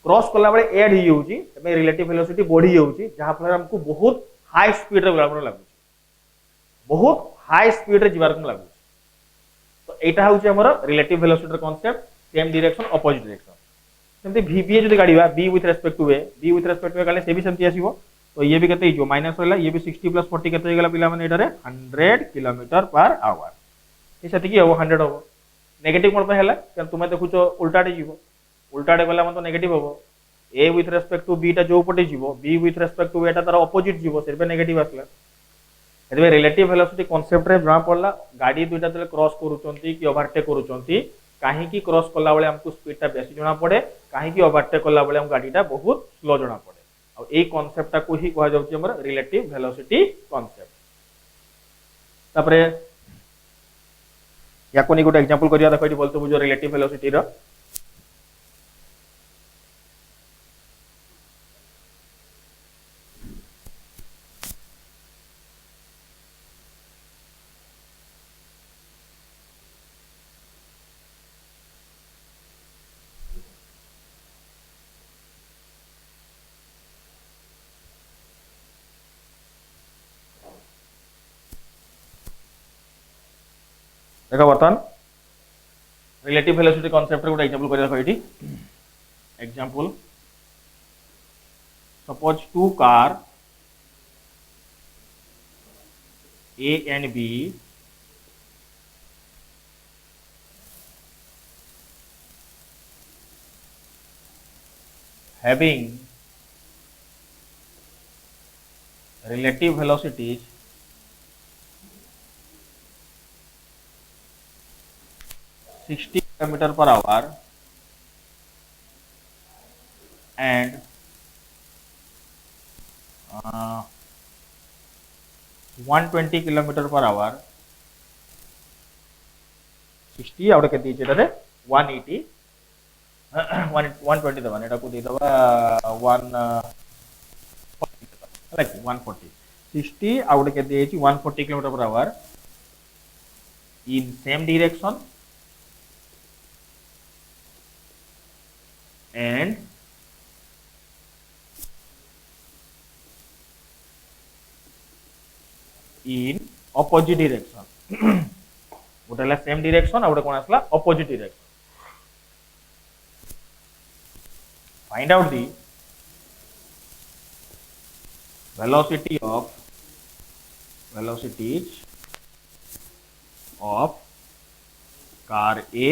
क्रॉस कला बेले ऐड ही होउची तबे रिलेटिव वेलोसिटी बढ़ी होउची जहां फल हमको बहुत हाई स्पीड रे गला लागुची बहुत हाई स्पीड रे जिबार को लागुची तो एटा होउची हमर relative velocity concept same direction opposite direction सेमते VBA जदी गाड़ीबा B with respect to A B with respect to A गाले से भी सेमती आसीबो तो ये भी कहते जो माइनस होला ये भी 60 प्लस 40 कहते गला पिला माने एटारे 100 किलोमीटर पर आवर ए सेति की हो 100 हो नेगेटिव कोन पे हैला कि तुमे देखुचो उल्टाटे जीवो उल्टाटे गला मन तो नेगेटिव हो A with respect to B टा जो पटे जीवो B with respect to A टा तार अपोजिट जीवो से पे नेगेटिव आसला एबे रिलेटिव वेलोसिटी कांसेप्ट रे जଣା पड़ला गाड़ी दुइटा तले क्रॉस करूचंती कि ओवरटेक करूचंती काहे की क्रॉस करला बेले हमको स्पीड ता बेसी जଣା पड़े काहे की ओवरटेक करला बेले हम गाड़ीटा बहुत स्लो जଣା पड़े और ए कांसेप्ट ता को ही कहा जाउची हमर रिलेटिव वेलोसिटी कांसेप्ट तापरे या कोनी गोटे एग्जांपल करिया देखो एटी बोलतो बुझो रिलेटिव वेलोसिटी रो देखो बर्तन रिलेटिव वेलोसिटी कांसेप्ट रे गोटे एग्जांपल करिया देखो एटी example suppose two car A and B having relative velocities (60 kilometer per hour) and 120 kilometer per hour. 60 out के दीचे रे 180 120 दबा एटा को दे दबा 140 60 आउट के दीची 140 kilometre per our in same direction and in opposite direction गोटे हला सेम डायरेक्शन आ गोटे कोन आसला opposite direction find out the velocities of car A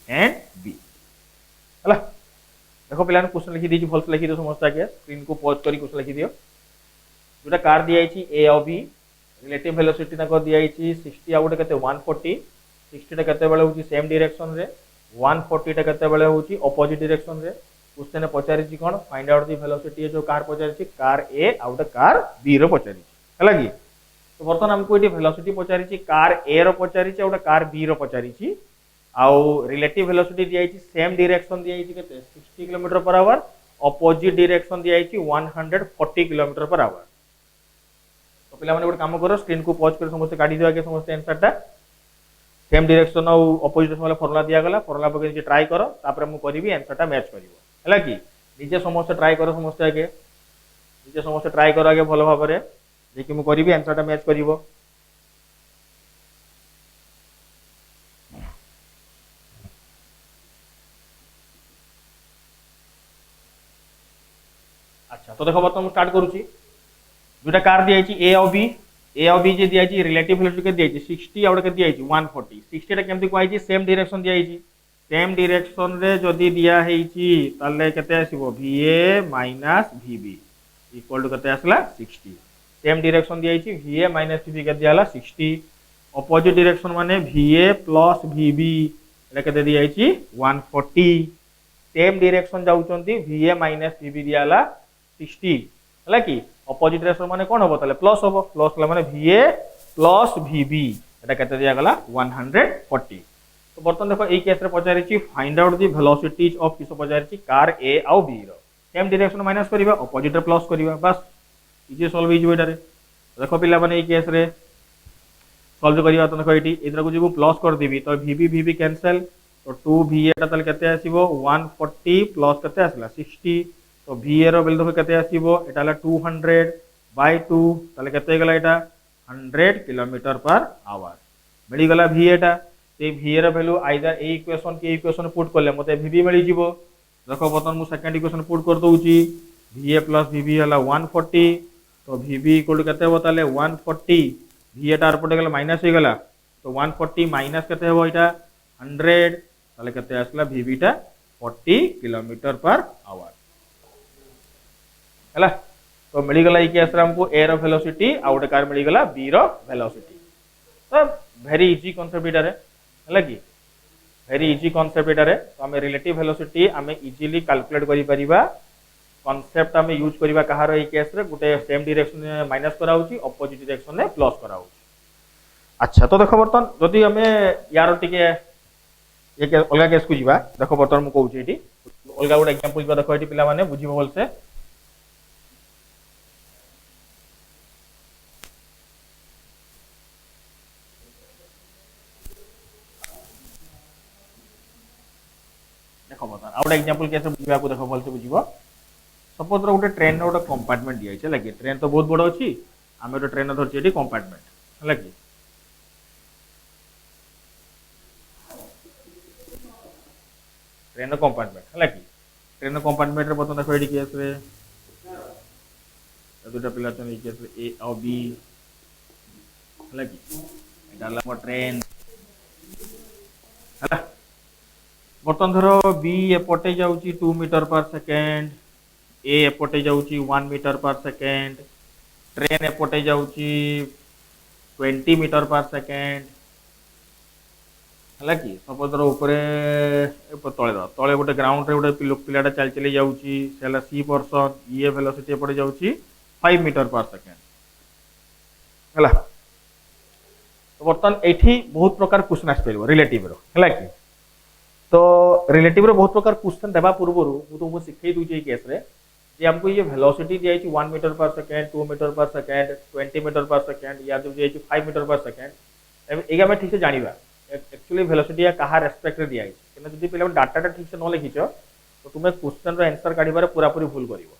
and B है। देखो पे क्वेश्चन लिखी दी भल से लिखी दियो समस्त आगे स्क्रीन को पॉज करी क्वेश्चन लिखी दियो जोटा कार दिया ए और बी रिलेटिव वेलोसिटी ना को दिया 60 आ गोटे केते 140 60 टा केते बेले होची सेम डायरेक्शन रे 140 टा केते बेले होची ऑपोजिट डायरेक्शन रे क्वेश्चन पचारि कोन फाइंड आउट द वेलोसिटी जो कार पचारि कार ए आ गोटे कार बी रो पचारि हैला कि तो बर्तमान हमको ये वेलोसिटी पचारि कार ए रो पचारि आ गोटे कार बी रो पचारि आउ रिलेटिव वेलोसिटी दिया सेम डायरेक्शन दिया केते 60 kilometre per our opposite direction दिया 140 किलोमीटर पर आवर। तो पिला माने गोटे काम करो स्क्रीन को पॉज कर समस्त काढी दियो आगे समस्त आंसर टा सेम डायरेक्शन और ऑपोजिट वाला फार्मूला दिया गला फार्मूला पके जे ट्राई करो तापर मु करबी आंसर टा मैच करिवो हैला कि निजे समस्त ट्राई करो समस्त आगे निजे समस्त ट्राई करो आगे भलो भाबरे जे कि मु करबी आंसर टा मैच करिवो। अच्छा तो देखो बर्तमान स्टार्ट करूची जोटा कार दिया ए और बी जे दिया रिलेटिव वेलोसिटी के दिया 60 और के दिया 140 60 टा केमति कोइ सेम डायरेक्शन दिया सेम डायरेक्शन रे जदी दिया हेची ताले केते आसीबो va minus vb equal to केते आसला 60 सेम डायरेक्शन दिया va माइनस vb के दियाला 60 ऑपोजिट डायरेक्शन माने va प्लस vb एटा केते दिया 140 सेम डायरेक्शन जाउचंती va माइनस vb दियाला 60 हला कि ऑपोजिट डायरेक्शन माने कोन होबो ताले प्लस होबो प्लस ला माने va प्लस vb एटा केते दिया गला 140। तो बर्तमान देखो एई केस रे पचारिची find out the velocities of किसो पचारिची कार ए और बी रो सेम डायरेक्शन माइनस करिवा ऑपोजिट रे प्लस करिवा बस इजे सॉल्व होई जइबो एटारे। देखो पिला माने एई केस रे सॉल्व करिवा तो देखो एटी इधर को जो प्लस कर देबी तो vb vb कैंसिल तो 2va टा ताले केते आसीबो 140 प्लस केते आसला 60 तो va रो बेल देखो केते आसीबो एटा ला 200/2 ताले केते गला एटा 100 किलोमीटर पर आवर मिली गला va टा ते va रो वैल्यू आइदर ए इक्वेशन के इक्वेशन पुट करले मते vb मिली जिवो। देखो बर्तमान मु सेकंड इक्वेशन पुट कर दोउची va प्लस vb हला 140 तो vb इक्वल टू केते हो ताले 140 va टा आरपटे गला माइनस हो गला तो 140 माइनस केते हो एटा 100 ताले केते आसला vb टा 40 किलोमीटर पर आवर हैला। तो मिली गला ई केस रे हमको ए रो वेलोसिटी आ गोटे कार मिली गला बी रो वेलोसिटी। तो वेरी इजी कांसेप्ट इटारे हैला कि वेरी इजी कांसेप्ट इटारे तो हमें रिलेटिव वेलोसिटी हमें इजीली कैलकुलेट करि परिबा कांसेप्ट हमें यूज करिबा कहारो ई केस रे गोटे सेम डायरेक्शन में माइनस कराउची ऑपोजिट डायरेक्शन में प्लस कराउची। अच्छा तो देखो बर्तन जदि हमें यार टिके एक अलगा केस को जीवा देखो बर्तन मु कहूची एटी अलगा गोटे एग्जांपल जीवा देखो एटी पिला माने बुझिबो बोलसे देखो बता आउट एग्जांपल कैसे बुझिबा को देखो भल से बुझिबो सपोज रो गोटे ट्रेन रो गोटे कंपार्टमेंट दिया छै लागी ट्रेन तो बहुत बड़ अछि हमें तो ट्रेन धरछि एटी कंपार्टमेंट लागी ट्रेन कंपार्टमेंट लागी ट्रेन कंपार्टमेंट रे बता देखो एटी केस रे दुटा पिला छन केस रे ए और बी लागी एटा ला ट्रेन हला बर्तन धरो बी एपटे जाउची 2 मीटर पर सेकेंड ए एपटे जाउची 1 मीटर पर सेकेंड ट्रेन एपटे जाउची 20 मीटर पर सेकेंड हला कि सपोज धरो ऊपर तळे गोटे ग्राउंड रे गोटे पिलाटा चल चली जाउची सेला सी पर्सन ये वेलोसिटी एपटे जाउची 5 मीटर पर सेकेंड हला। तो बर्तन एठी बहुत प्रकार क्वेश्चन आस परिबो रिलेटिव रो हला कि तो रिलेटिव रो बहुत प्रकार क्वेश्चन देबा पूर्वरु मु तुमको सिखै दूची ए केस रे जे हमको ये वेलोसिटी दिया है 1 metre per second 2 metre per second 20 metre per second या जो दिया है 5 मीटर पर सेकेंड एगा में ठीक से जानिबा एक्चुअली वेलोसिटी या कहा रेस्पेक्ट रे दिया है कि जदी पहले डाटा टा ठीक से न लिखिछ तो तुमे क्वेश्चन रो आंसर काढिबारे पूरा पूरी भूल करिवो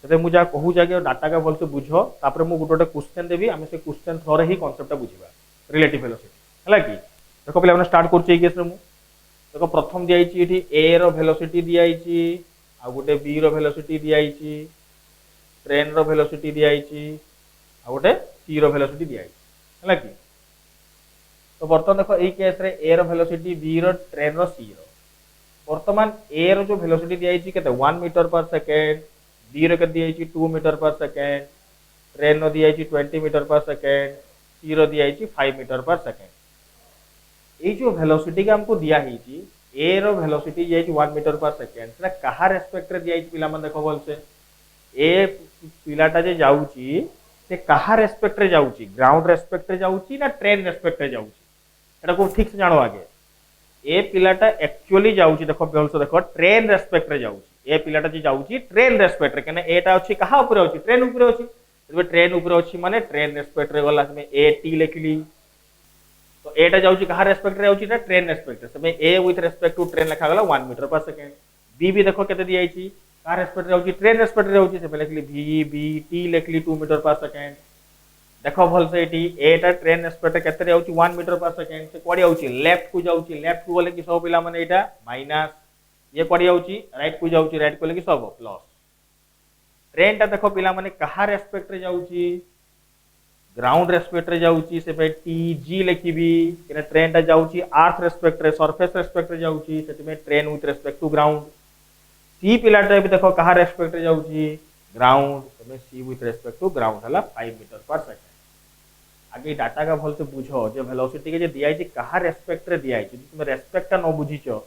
तते मु जा कहू जाके डाटा का बोल से बुझो तापर मु गोटे क्वेश्चन देबी हम से क्वेश्चन थ्रो रे ही कांसेप्ट बुझिबा रिलेटिव वेलोसिटी हला कि देखो पहले हमने स्टार्ट करछि ए केस रे मु देखो प्रथम दिया ए रो वेलोसिटी दिया आ गोटे बी रो वेलोसिटी दिया ट्रेन रो वेलोसिटी दिया आइछि आ गोटे सी रो वेलोसिटी दिया आइछि हला कि। तो बर्तमान देखो एई केस रे ए रो वेलोसिटी बी रो ट्रेन रो सी रो वर्तमान ए रो जो वेलोसिटी दिया आइछि केते 1 मीटर पर सेकेंड, बी रो के दिया आइछि 2 मीटर पर सेकेंड, ट्रेन रो दिया आइछि 20 मीटर पर सेकेंड, सी रो दिया आइछि 5 मीटर पर सेकेंड। ये जो वेलोसिटी के हमको दिया है ए रो वेलोसिटी जे 1 मीटर पर सेकेंड सेटा कहा रेस्पेक्ट रे दिया है पिला मन देखो बोल से ए पिलाटा जे जाउची से कहा रेस्पेक्ट रे जाउची, ग्राउंड रेस्पेक्ट रे जाउची ना ट्रेन रेस्पेक्ट रे जाउची एटा को ठीक से जानो आगे। ए पिलाटा एक्चुअली जाउची देखो बोल से देखो ट्रेन रेस्पेक्ट रे जाउची, ए पिलाटा जे जाउची ट्रेन रेस्पेक्ट रे कने एटा अछि कहा ऊपर अछि ट्रेन ऊपर अछि, जब ट्रेन ऊपर अछि माने ट्रेन रेस्पेक्ट रे गला में ए टी लिखली तो एटा जाउची कहा रेस्पेक्ट रे जाउची ना ट्रेन रेस्पेक्ट रे समय ए विथ रेस्पेक्ट टू ट्रेन लिखा गला 1 मीटर पर सेकेंड। बी भी देखो केते दिया आइची कहा रेस्पेक्ट रे जाउची ट्रेन रेस्पेक्ट रे जाउची से लिखली बी बी टी लिखली 2 मीटर पर सेकेंड। देखो भल से एटी एटा ट्रेन रेस्पेक्ट रे केते जाउची 1 मीटर पर सेकेंड से कोडी जाउची लेफ्ट को जाउची, लेफ्ट को बोले कि सब पिला माने एटा माइनस, ये कोडी जाउची राइट को जाउची, राइट को बोले कि सब प्लस। ट्रेन ता देखो पिला माने कहा रेस्पेक्ट रे जाउची ग्राउंड रेस्पेक्ट रे जाउची से पे टी जी लिखिबी कि ट्रेन ता जाउची अर्थ रेस्पेक्ट रे सरफेस रेस्पेक्ट रे जाउची सेति में train with respect to ground. C पिलाटा भी देखो कहा रेस्पेक्ट रे जाउची ग्राउंड से C with respect to ground हला 5 मीटर पर सेकेंड। आगे डाटा का भल से बुझो जे वेलोसिटी के जे दिया है कहा रेस्पेक्ट रे दिया है यदि तुम रेस्पेक्ट न बुझिचो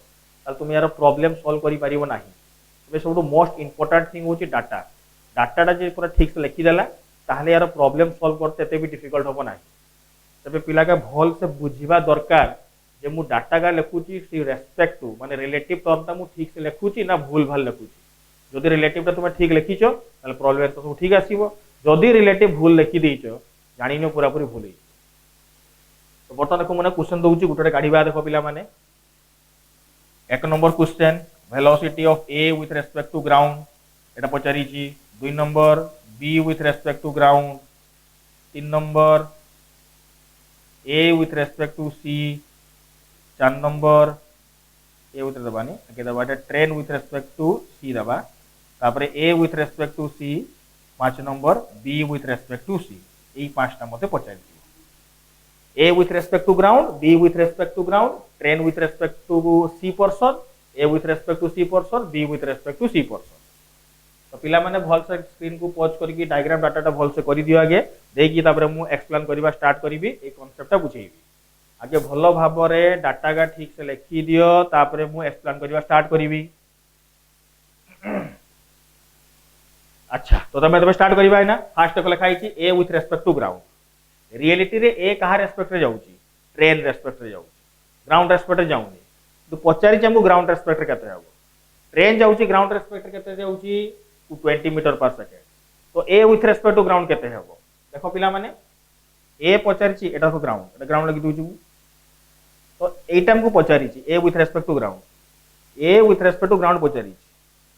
ताल तुम यार प्रॉब्लम सॉल्व करि पारिबो नाही। तबे सब मोस्ट इंपोर्टेंट थिंग होची डाटा, डाटाटा जे पूरा ठीक से लिखि देला ताहले यार प्रॉब्लम सॉल्व करते एते भी डिफिकल्ट होबो नाही। तबे पिला के भल से बुझिबा दरकार जे मु डाटा का लिखुची सी रेस्पेक्ट टू माने रिलेटिव टर्म ता मु ठीक से लिखुची ना भूल भाल लिखुची। जदि रिलेटिव ता तुम ठीक लिखिचो ताले प्रॉब्लम तो सब ठीक आसीबो, जदि रिलेटिव भूल लिखि देइचो जानिनो पूरा पूरी भूल है। तो बर्तमान देखो मने क्वेश्चन दउची गुटे काढिबा देखो पिला माने। एक number question velocity of A with respect to ground एटा पचारी छी। 2 number B with respect to ground, 3 number A with respect to C, 4 number A with दबानी आगे दबा train with respect to C दबा तापरे A with respect to C, 5 number B with respect to C. এই পাঁচটা মতে পচারি দিব। A with respect to ground, B with respect to ground, train with respect to C portion, A with respect to C portion, B with respect to C portion। तो पिला माने भल से screen को पॉज करके डायग्राम डाटाटा भल से करि दियो आगे देकी तापर मु एक्सप्लेन करबा स्टार्ट करबी ए कांसेप्टटा बुझेइबी। आगे भलो भाबरे डाटा का ठीक से लिखि दियो तापर मु एक्सप्लेन करबा स्टार्ट करबी। अच्छा तो तमे स्टार्ट करिबा है ना। फास्ट को लिखा है A with respect to ground. Reality रे ए कहा रेस्पेक्ट रे जाउची ट्रेन रेस्पेक्ट रे जाउची, ग्राउंड रेस्पेक्ट रे जाउनी। तो पचारि जे हमको ग्राउंड रेस्पेक्ट रे केते जाबो, ट्रेन जाउची ग्राउंड रेस्पेक्ट रे केते जाउची 20 मीटर पर सेकेंड। तो A with respect to ground केते हेबो देखो पिला माने ए पचारिची एटा को ग्राउंड, एटा ग्राउंड लगी दोछु। तो एटा हमको पचारिची A with respect to ground, A with respect to ground पचारिची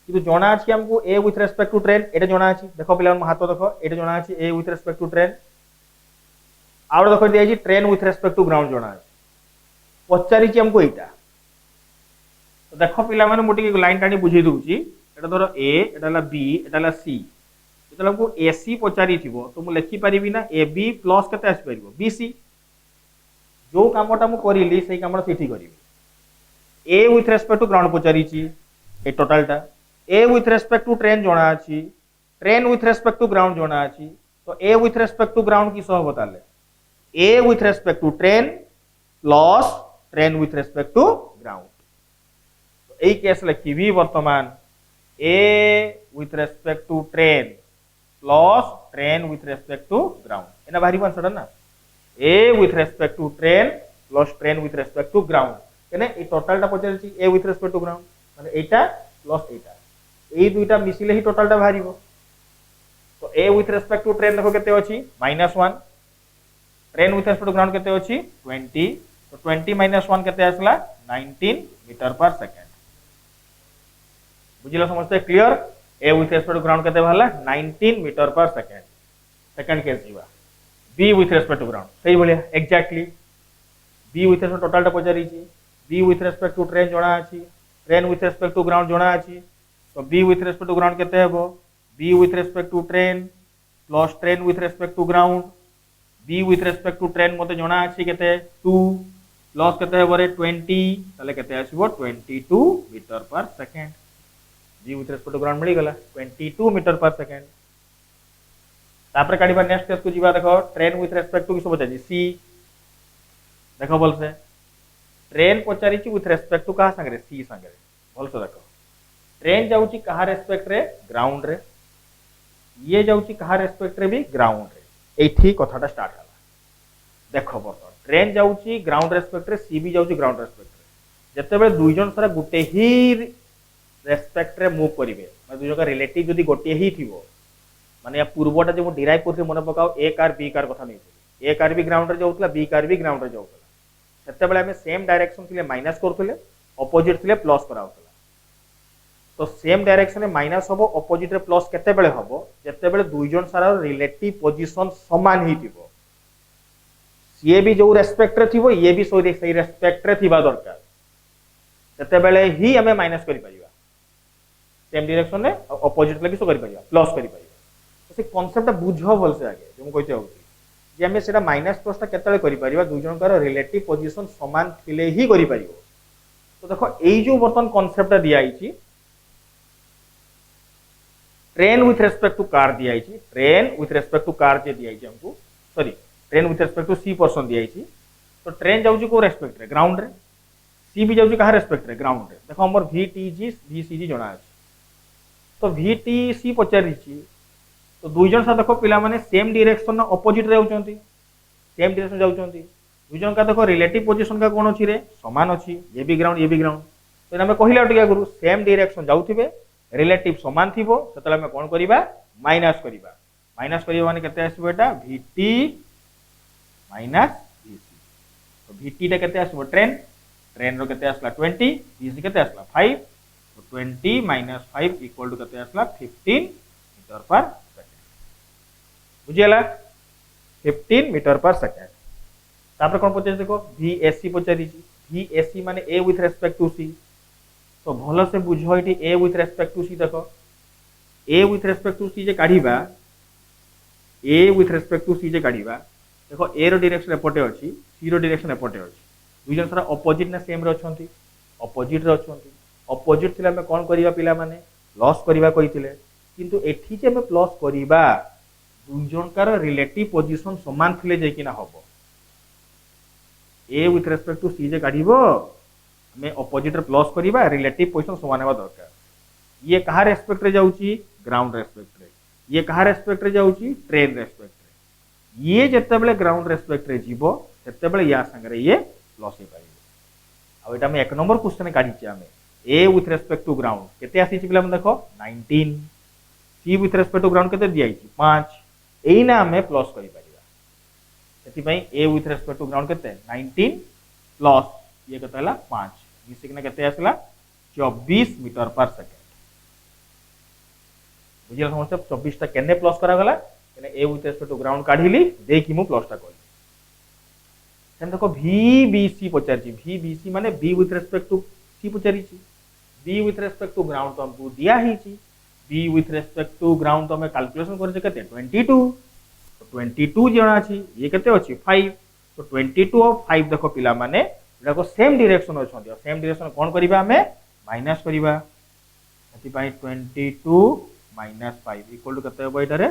किंतु जना अछि हमको A with respect to train एटा जना अछि। देखो पिला हाथ देखो एटा जना अछि A with respect to train, आउट देखो दिया अछि train with respect to ground जना अछि। पचारिची हमको एटा। तो देखो पिला माने मोटी लाइन टाणी बुझे दोउची एटा धरो ए एटा ला बी एटा ला सी। जेतला हमको एसी पचारि थिबो तो मु लिखि परिबी ना ए बी प्लस केते आसी परिबो बीसी। जो कामटा मु करिली सेही कामटा सेठी करिबी। A with respect to ground पचारिची ए टोटलटा, A with respect to train जना अछि, train with respect to ground जना अछि। तो A with respect to ground की सह बताले A with respect to train plus train with respect to ground. तो एई केस लिखिबी वर्तमान A with respect to train plus train with respect to ground. एना बाहरी आंसर ना ए with respect to train plus train with respect to ground केने ए टोटलटा पचारिची A with respect to ground माने एटा प्लस एटा ए दुईटा मिसिले ही टोटलटा बाहरिबो। तो A with respect to train देखो केते अछि -1, train with respect to ground केते अछि 20। तो 20 - 1 केते आसला 19 मीटर पर सेकेंड। बुझिला समझते clear. A with respect to ground केते भला 19 metre per second. Second case जीवा B with respect to ground सही बोलिया एग्जैक्टली बी विथ रेस्पेक्ट टोटलटा पचारिची। B with respect to train जना अछि, train with respect to ground जना अछि। तो B with respect to ground केते हेबो B with respect to train plus train with respect to ground B with respect to train मते जणा अछि केते 2 प्लस केते हेबरे 20 ताले केते आसीबो 22 metre per second B with respect to ground मिली गला 22 मीटर पर सेकंड तापर काढिबा नेक्स्ट केस को जीवा देखो ट्रेन विथ रेस्पेक्ट टू किसो बचाजी सी देखो बोल से ट्रेन पचारी ची विथ रेस्पेक्ट टू कहा संगे सी संगे बोल से देखो ट्रेन जाउची कहा रेस्पेक्ट रे ग्राउंड रे ये जाउची कहा रेस्पेक्ट रे भी ग्राउंड रे एठी कथाटा स्टार्ट हला देखो बर्तन ट्रेन जाउची ग्राउंड रेस्पेक्ट रे सी भी जाउची ग्राउंड रेस्पेक्ट रे जते बेले दुई जन सारा गुटे ही रेस्पेक्ट रे मूव करिवे माने दुई जन का रिलेटिव जदी गोटे ही थिवो माने या पूर्वटा जो डिराइव करथे मने पकाओ ए कार बी कार कथा नै ए कार भी ग्राउंड रे जाउतला बी कार भी ग्राउंड रे जाउतला सेते बेले हमें सेम डायरेक्शन थिले माइनस करथले ऑपोजिट थिले प्लस कराउतला तो सेम डायरेक्शन में माइनस हबो ऑपोजिट रे प्लस केते बेले हबो जते बेले दुई जन सारा रिलेटिव पोजीशन समान ही थिबो ये भी जो रेस्पेक्ट रे थिबो ये भी सही रेस्पेक्ट रे थिबा दरकार सेते बेले ही हमें माइनस करि परिबा सेम डायरेक्शन में ऑपोजिट ले किसो करि परिबा प्लस करि परिबा तो से कांसेप्ट बुझो बोल से आगे जो कहते होची जे हमें सेटा माइनस प्लस ता केतले करि परिबा दुई जन का रिलेटिव पोजीशन समान थिले ही करि परिबो तो देखो एई जो बर्तन कांसेप्ट दिया आइची train with respect to car दिया आइची train with respect to car जे दिया आइची हमको sorry train with respect to C person दिया आइची तो ट्रेन जाउची को रेस्पेक्ट रे ग्राउंड रे सी भी जाउची कहा रेस्पेक्ट रे ग्राउंड रे देखो हमर VTG VCG जणा अछि तो VTC पचारिची तो दुई जन सा देखो पिला माने सेम डायरेक्शन ऑपोजिट रे जाउचंती सेम डायरेक्शन जाउचंती दुई जन का देखो रिलेटिव पोजीशन का कोन अछि रे समान अछि ये भी ग्राउंड तो हमें कहिला टिका गुरु सेम डायरेक्शन जाउथिबे रिलेटिव समान थिबो सेतला में कोन करिबा माइनस करिबा माने केते आसीबो एटा VT माइनस VC तो VT टा केते आसीबो ट्रेन रो केते आसला 20 VC केते आसला 5 तो 20 माइनस 5 इक्वल टू केते आसला 15 मीटर पर सेकंड बुझियला 15 मीटर पर सेकंड तापर कोन पचारि देखो VSC पचारि VSC माने A with respect to C तो भलो से बुझो इटी A with respect to C देखो A with respect to C जे काढिबा A with respect to C जे काढिबा देखो A रो डायरेक्शन एपटे अछि C रो डायरेक्शन एपटे अछि दुई जन सारा ऑपोजिट ना सेम रे अछंती ऑपोजिट रे अछंती ऑपोजिट थिला में कोन करिबा पिला माने लॉस करिबा कहिथिले किंतु एठी जे में प्लस करिबा दुई जन कार रिलेटिव पोजीशन समान थिले जे किना हबो A with respect to C जे काढिबो हमें ऑपोजिट रे प्लस करिबा रिलेटिव पोजीशन समान हेबा दरकार ये कहा रेस्पेक्ट रे जाउची ग्राउंड रेस्पेक्ट रे ये कहा रेस्पेक्ट रे जाउची ट्रेन रेस्पेक्ट रे ये जत्ते बेले ग्राउंड रेस्पेक्ट रे जीवो सेते बेले या संगे ये प्लस हे पाइबो आ एटा में एक नंबर क्वेश्चन काढी छी हमें A with respect to ground केते आसी छी पिला हम देखो 19 C with respect to ground केते दिया छी 5 एई ना हमें प्लस करि परिबा सेति पई A with respect to ground केते 19 प्लस ये केते हला 5 VC के केते आसला 24 मीटर पर सेकंड बुझिया समझते 24 टा केने प्लस करा गला केने A with respect to ground काढिली देखि मु प्लस टा कइली सेम देखो VBC पचारची VBC माने B with respect to C पचारीची B with respect to ground तो हमको दिया ही छी B with respect to ground तो हमें कैलकुलेशन करजे केते 22 तो 22 जणा छी ये केते अछि 5 तो 22 ऑफ 5 देखो पिला माने देखो सेम डायरेक्शन अछंती सेम डायरेक्शन कोन करिबा हमें माइनस करिबा सेति पई 22 माइनस 5 इक्वल टू केते होबो एटारे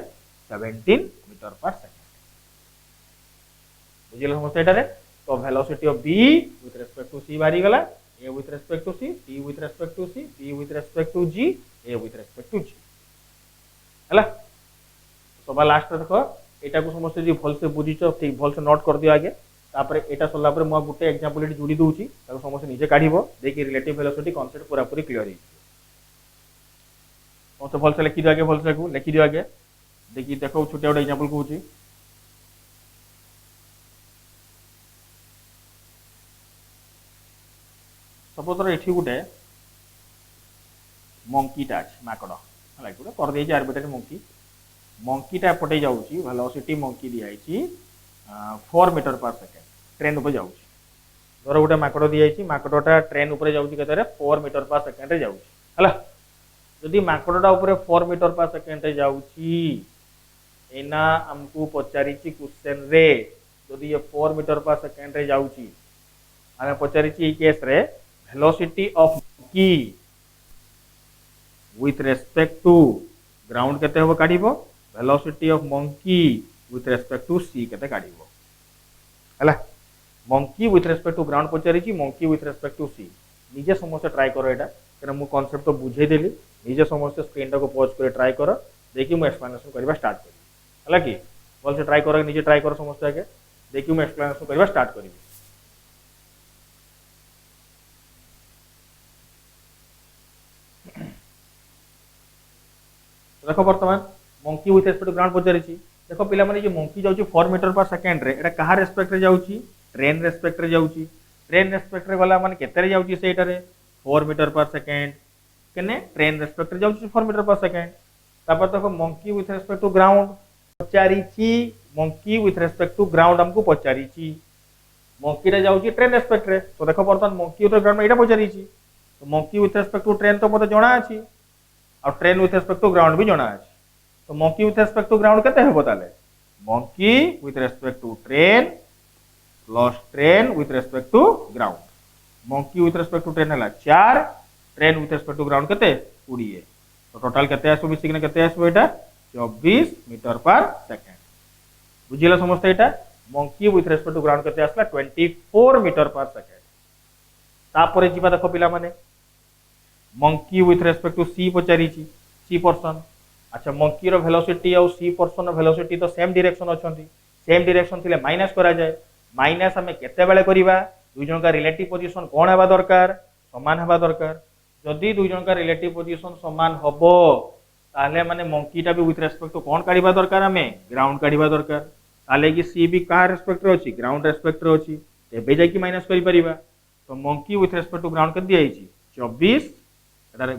17 मीटर पर सेकंड बुझिले समझते एटारे तो velocity of B with respect to C बारी गला A with respect to C T with respect to C B with respect to G A with respect to G हला तो बा लास्ट देखो एटा को समझते जी भल से बुझिचो ठीक भल से नोट कर दियो आगे तापर एटा सल्ला पर म गुटे एग्जांपल एटी जोडी दोउची ताको समस्त निजे काढिबो देखि रिलेटिव वेलोसिटी कांसेप्ट पूरा पूरी क्लियर हे तो भल से लिखि दियो आगे भल से को लिखि दियो आगे देखि देखो छोटे छोटे एग्जांपल कहूची सपोज एठी गुटे मंकी टाच माकड़ हला गुटे कर देई आर्बिट्रेरी मंकी टा पटे जाउची वेलोसिटी मंकी दिया आइची 4 मीटर पर सेकंड ट्रेन ऊपर जाउची धर गुटे माकड़ दिया आइची माकड़टा ट्रेन ऊपर जाउची केतरे 4 मीटर पर सेकंड रे जाउची हला जदि माकडटा ऊपर 4 मीटर पर सेकेंड रे जाउची एना हमको पचारिची क्वेश्चन रे जदि ये 4 मीटर पर सेकेंड रे जाउची आमे पचारिची केस रे वेलोसिटी ऑफ की with respect to ground केते हो काढिबो velocity of monkey with respect to c केते काढिबो हला monkey with respect to ground पचारिची monkey with respect to c निजे समस्त ट्राई करो एटा केना मु कांसेप्ट तो बुझे देली निजे समस्त स्क्रीन टा को पॉज करे ट्राई करो देखि मु एक्सप्लेनेशन करबा स्टार्ट करी हला कि बोल से ट्राई करो निजे ट्राई करो समस्त आगे देखि मु एक्सप्लेनेशन करबा स्टार्ट करी देखो वर्तमान monkey with respect to ground पचारिची देखो पिला माने जे मंकी जाउची 4 मीटर पर सेकंड रे एटा कहा रेस्पेक्ट रे जाउची ट्रेन रेस्पेक्ट रे जाउची ट्रेन रेस्पेक्ट रे वाला माने केते रे जाउची सेटा रे 4 मीटर पर सेकंड केने ट्रेन रेस्पेक्ट रे जाउची 4 मीटर पर सेकंड तापर देखो monkey with respect to ground पचारिची monkey with respect to ground हमको पचारिची मंकी रे जाउची ट्रेन रेस्पेक्ट रे तो देखो वर्तमान मंकी विथ ग्राउंड में एटा पचारिची तो monkey with respect to train तो मते जणा अछि और train with respect to ground भी जणा अछि तो monkey with respect to ground केते हेबो ताले monkey with respect to train plus train with respect to ground monkey with respect to train हला 4 train with respect to ground केते 20 तो टोटल केते आसो मिसिकने केते आसो एटा 24 मीटर पर सेकंड बुझिला समस्त एटा monkey with respect to ground केते आसला 24 मीटर पर सेकंड तापरे जीवा देखो पिला माने monkey with respect to C पचारिची सी पर्सन अच्छा मंकी रो वेलोसिटी और सी पर्सन रो वेलोसिटी तो सेम डायरेक्शन अछंती सेम डायरेक्शन थिले माइनस करा जाय माइनस हमें केते बेले करिबा दुई जन का रिलेटिव पोजीशन कोन हेबा दरकार समान हेबा दरकार जदि दुई जन का रिलेटिव पोजीशन समान हबो ताले माने मंकीटा भी विथ रेस्पेक्ट टू कोन काढिबा दरकार हमें ग्राउंड काढिबा दरकार ताले कि सी भी का रेस्पेक्ट रो अछि ग्राउंड रेस्पेक्ट रो अछि तेबे जाय कि माइनस करि परिबा तो monkey with respect to ground के दिया आइछि 24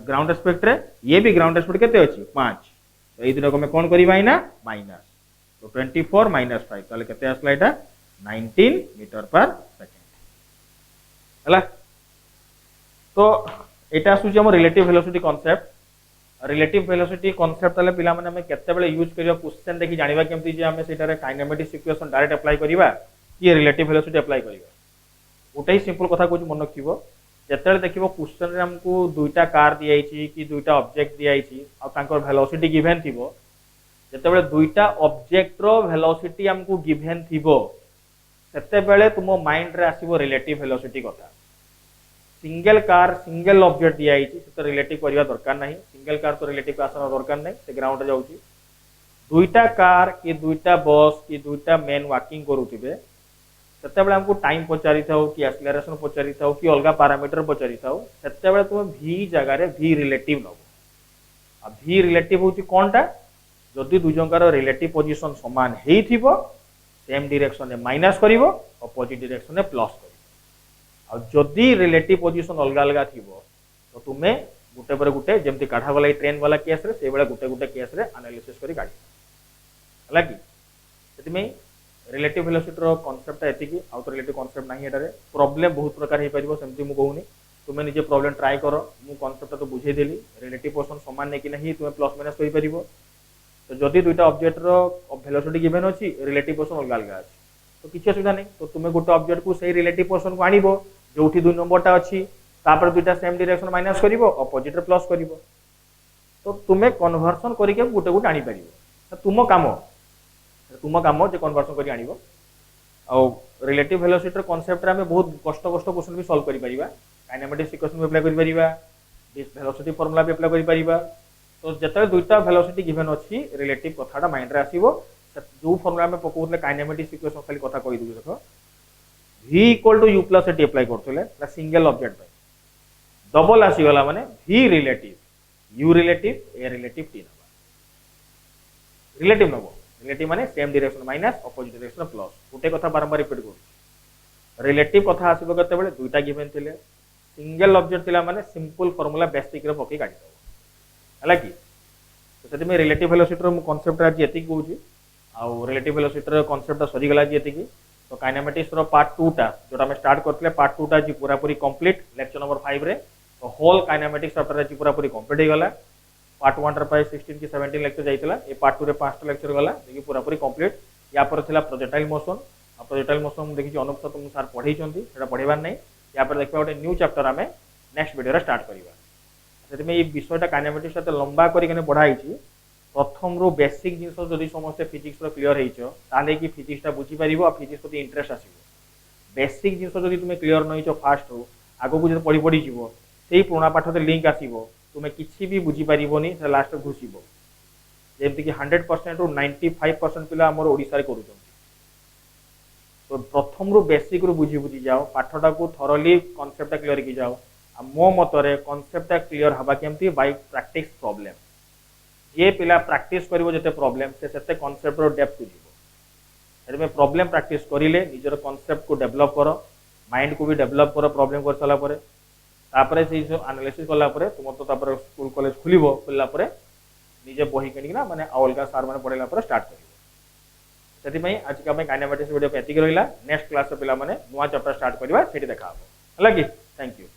ग्राउंड रेस्पेक्ट रे ये भी ग्राउंड रेस्पेक्ट केते अछि 5 तो ए दिनो में कोन करिबा इना माइनस तो 24 माइनस 5 ताले केते आसला एटा 19 मीटर पर सेकंड हला तो एटा आसुची हम relative velocity concept relative velocity concept ताले पिला माने हम केते बेले यूज करिया क्वेश्चन देखि जानिबा केमति जे हम सेटा रे काइनेमेटिक्स इक्वेशन डायरेक्ट अप्लाई करिबा कि रिलेटिव वेलोसिटी अप्लाई करिबा ओटाई सिंपल कथा कोच मन रखिबो जेतेले देखिबो क्वेश्चन रे हमको दुईटा कार दिया आइछि कि दुईटा ऑब्जेक्ट दिया आइछि आ तांकर वेलोसिटी गिवन थिबो जेतेबेले दुईटा ऑब्जेक्ट रो वेलोसिटी हमको गिवन थिबो सेते बेले तुमो माइंड रे आसीबो रिलेटिव वेलोसिटी कथा सिंगल कार सिंगल ऑब्जेक्ट दिया आइछि से तो रिलेटिव करिया दरकार नाही सिंगल कार तो रिलेटिव आसना दरकार नाही से ग्राउंड रे जाउछि दुईटा कार कि दुईटा बस कि दुईटा मेन वॉकिंग करूथिबे सेते बेले हमको टाइम पचारि थाउ कि एक्सेलरेशन पचारि थाउ कि अलगा पैरामीटर पचारि थाउ सेते बेले तुम v जगह रे v रिलेटिव नबो आ v रिलेटिव होची कोनटा जदि दुई जंकार रिलेटिव पोजीशन समान हेई थिबो सेम डायरेक्शन रे माइनस करिवो अपोजिट डायरेक्शन रे प्लस करिवो आ जदि रिलेटिव पोजीशन अलगा अलगा थिबो तो तुमे गुटे पर गुटे जेमति काढा वाला ट्रेन वाला केस रे से बेले गुटे गुटे केस रे एनालिसिस करी काढी हला कि सेति में रिलेटिव वेलोसिटी रो कांसेप्ट एति कि आउट रिलेटिव कांसेप्ट नाही एटारे प्रॉब्लम बहुत प्रकार हे परिबो सेमति मु कहूनी तुमे निजे प्रॉब्लम ट्राई करो मु कांसेप्ट तो बुझे देली रिलेटिव पोजीशन समान नै कि नहीं तुमे प्लस माइनस करि परिबो तो जदि दुईटा ऑब्जेक्ट रो वेलोसिटी गिवन अछि रिलेटिव पोजीशन अलग अलग अछि तो किछ असुविधा नै तो तुमे गोटे ऑब्जेक्ट को सही रिलेटिव पोजीशन को आनिबो जोठी दुई नंबरटा अछि तापर दुईटा सेम डायरेक्शन माइनस करिवो अपोजिट रे प्लस करिवो तो तुमे कन्वर्सन करिके गोटे गोटे आनी परिबो तो तुम काम जे कन्वर्सन करी आनिबो आ रिलेटिव वेलोसिटी कांसेप्ट रे हम बहुत कष्ट क्वेश्चन भी सॉल्व करि परिबा काइनेमेटिक्स इक्वेशन भी अप्लाई करि परिबा वेलोसिटी फार्मूला भी अप्लाई करि परिबा तो जते दुईटा वेलोसिटी गिवन अछि रिलेटिव कथाटा माइंड रे आसीबो जो फार्मूला में पकोतले काइनेमेटिक्स इक्वेशन खाली कथा कहि दउ देखो v = u + at अप्लाई करथले ला सिंगल ऑब्जेक्ट पे डबल आसी गला माने v relative u relative a relative t नबा रिलेटिव नबो रिलेटिव माने same direction minus opposite direction plus गोटे कथा बारंबार रिपीट करू रिलेटिव कथा आसीबो कते बेले दुईटा गिवन थिले सिंगल ऑब्जेक्ट थिला माने सिंपल फार्मूला बेसिक रे पके काढी दो हला कि तो सेति में रिलेटिव वेलोसिटी रो कांसेप्ट आज एति कहूची आ रिलेटिव वेलोसिटी रो कांसेप्ट सरी गला जी एति की तो काइनेमेटिक्स रो पार्ट 2 टा जोटा हम स्टार्ट करथले पार्ट 2 टा जी पूरा पूरी कंप्लीट लेक्चर नंबर 5 रे तो होल काइनेमेटिक्स चैप्टर जी पूरा पूरी कंप्लीट हो गला पार्ट 1 रे प्राय 16 की 17 लेक्चर जाइतला ए पार्ट 2 रे 5टा लेक्चर गला देखि पूरा पूरी कंप्लीट या पर थिला प्रोजेक्टाइल मोशन आ प्रोजेक्टाइल मोशन देखि अनुप सर तुम सर पढै चंती सेटा पढैबार नै या पर देखबा ओटे न्यू चैप्टर हमें नेक्स्ट वीडियो रे स्टार्ट करबा सेति में ए विषयटा काइनेमेटिक्स साथे लंबा करी कने पढाइछि प्रथम रो बेसिक जिंस जदि समस्त फिजिक्स रो क्लियर हेइछो ताले कि फिजिक्स ता बुझी परिबो आ फिजिक्स प्रति इंटरेस्ट आसीबो बेसिक जिंस जदि तुमे क्लियर नहिछो फास्ट हो आगो को जदि पढी पढी जीवो सेही पुराना पाठ ते लिंक आसीबो तुमे किछि भी बुझी परिबोनी से लास्ट घुसीबो जेमति कि 100% रो 95% पिला हमर ओडिसा रे करूछन तो प्रथम रो बेसिक रो बुझी बुझी जाओ पाठटा को थॉरली कांसेप्ट क्लियर की जाओ आ मो मतरे कांसेप्ट क्लियर हबा केमति बाय प्रैक्टिस प्रॉब्लम जे पिला प्रैक्टिस करिवो जते प्रॉब्लम से सेते कांसेप्ट रो डेप्थ जीवो एमे प्रॉब्लम प्रैक्टिस करिले निजर कांसेप्ट को डेवलप करो माइंड को भी डेवलप करो प्रॉब्लम कर साला परे तापरे से जो एनालिसिस करला परे तुम तो तापरे स्कूल कॉलेज खुलिबो खुलला परे निजे बही किनी ना माने अलगा सार माने पढेला परे स्टार्ट करिवो सेति पई आज का मैं काइनेमेटिक्स वीडियो पे एतिक रहिला नेक्स्ट क्लास रे पिला माने नवा चैप्टर स्टार्ट करबा सेठी देखा हबो हला कि थैंक यू।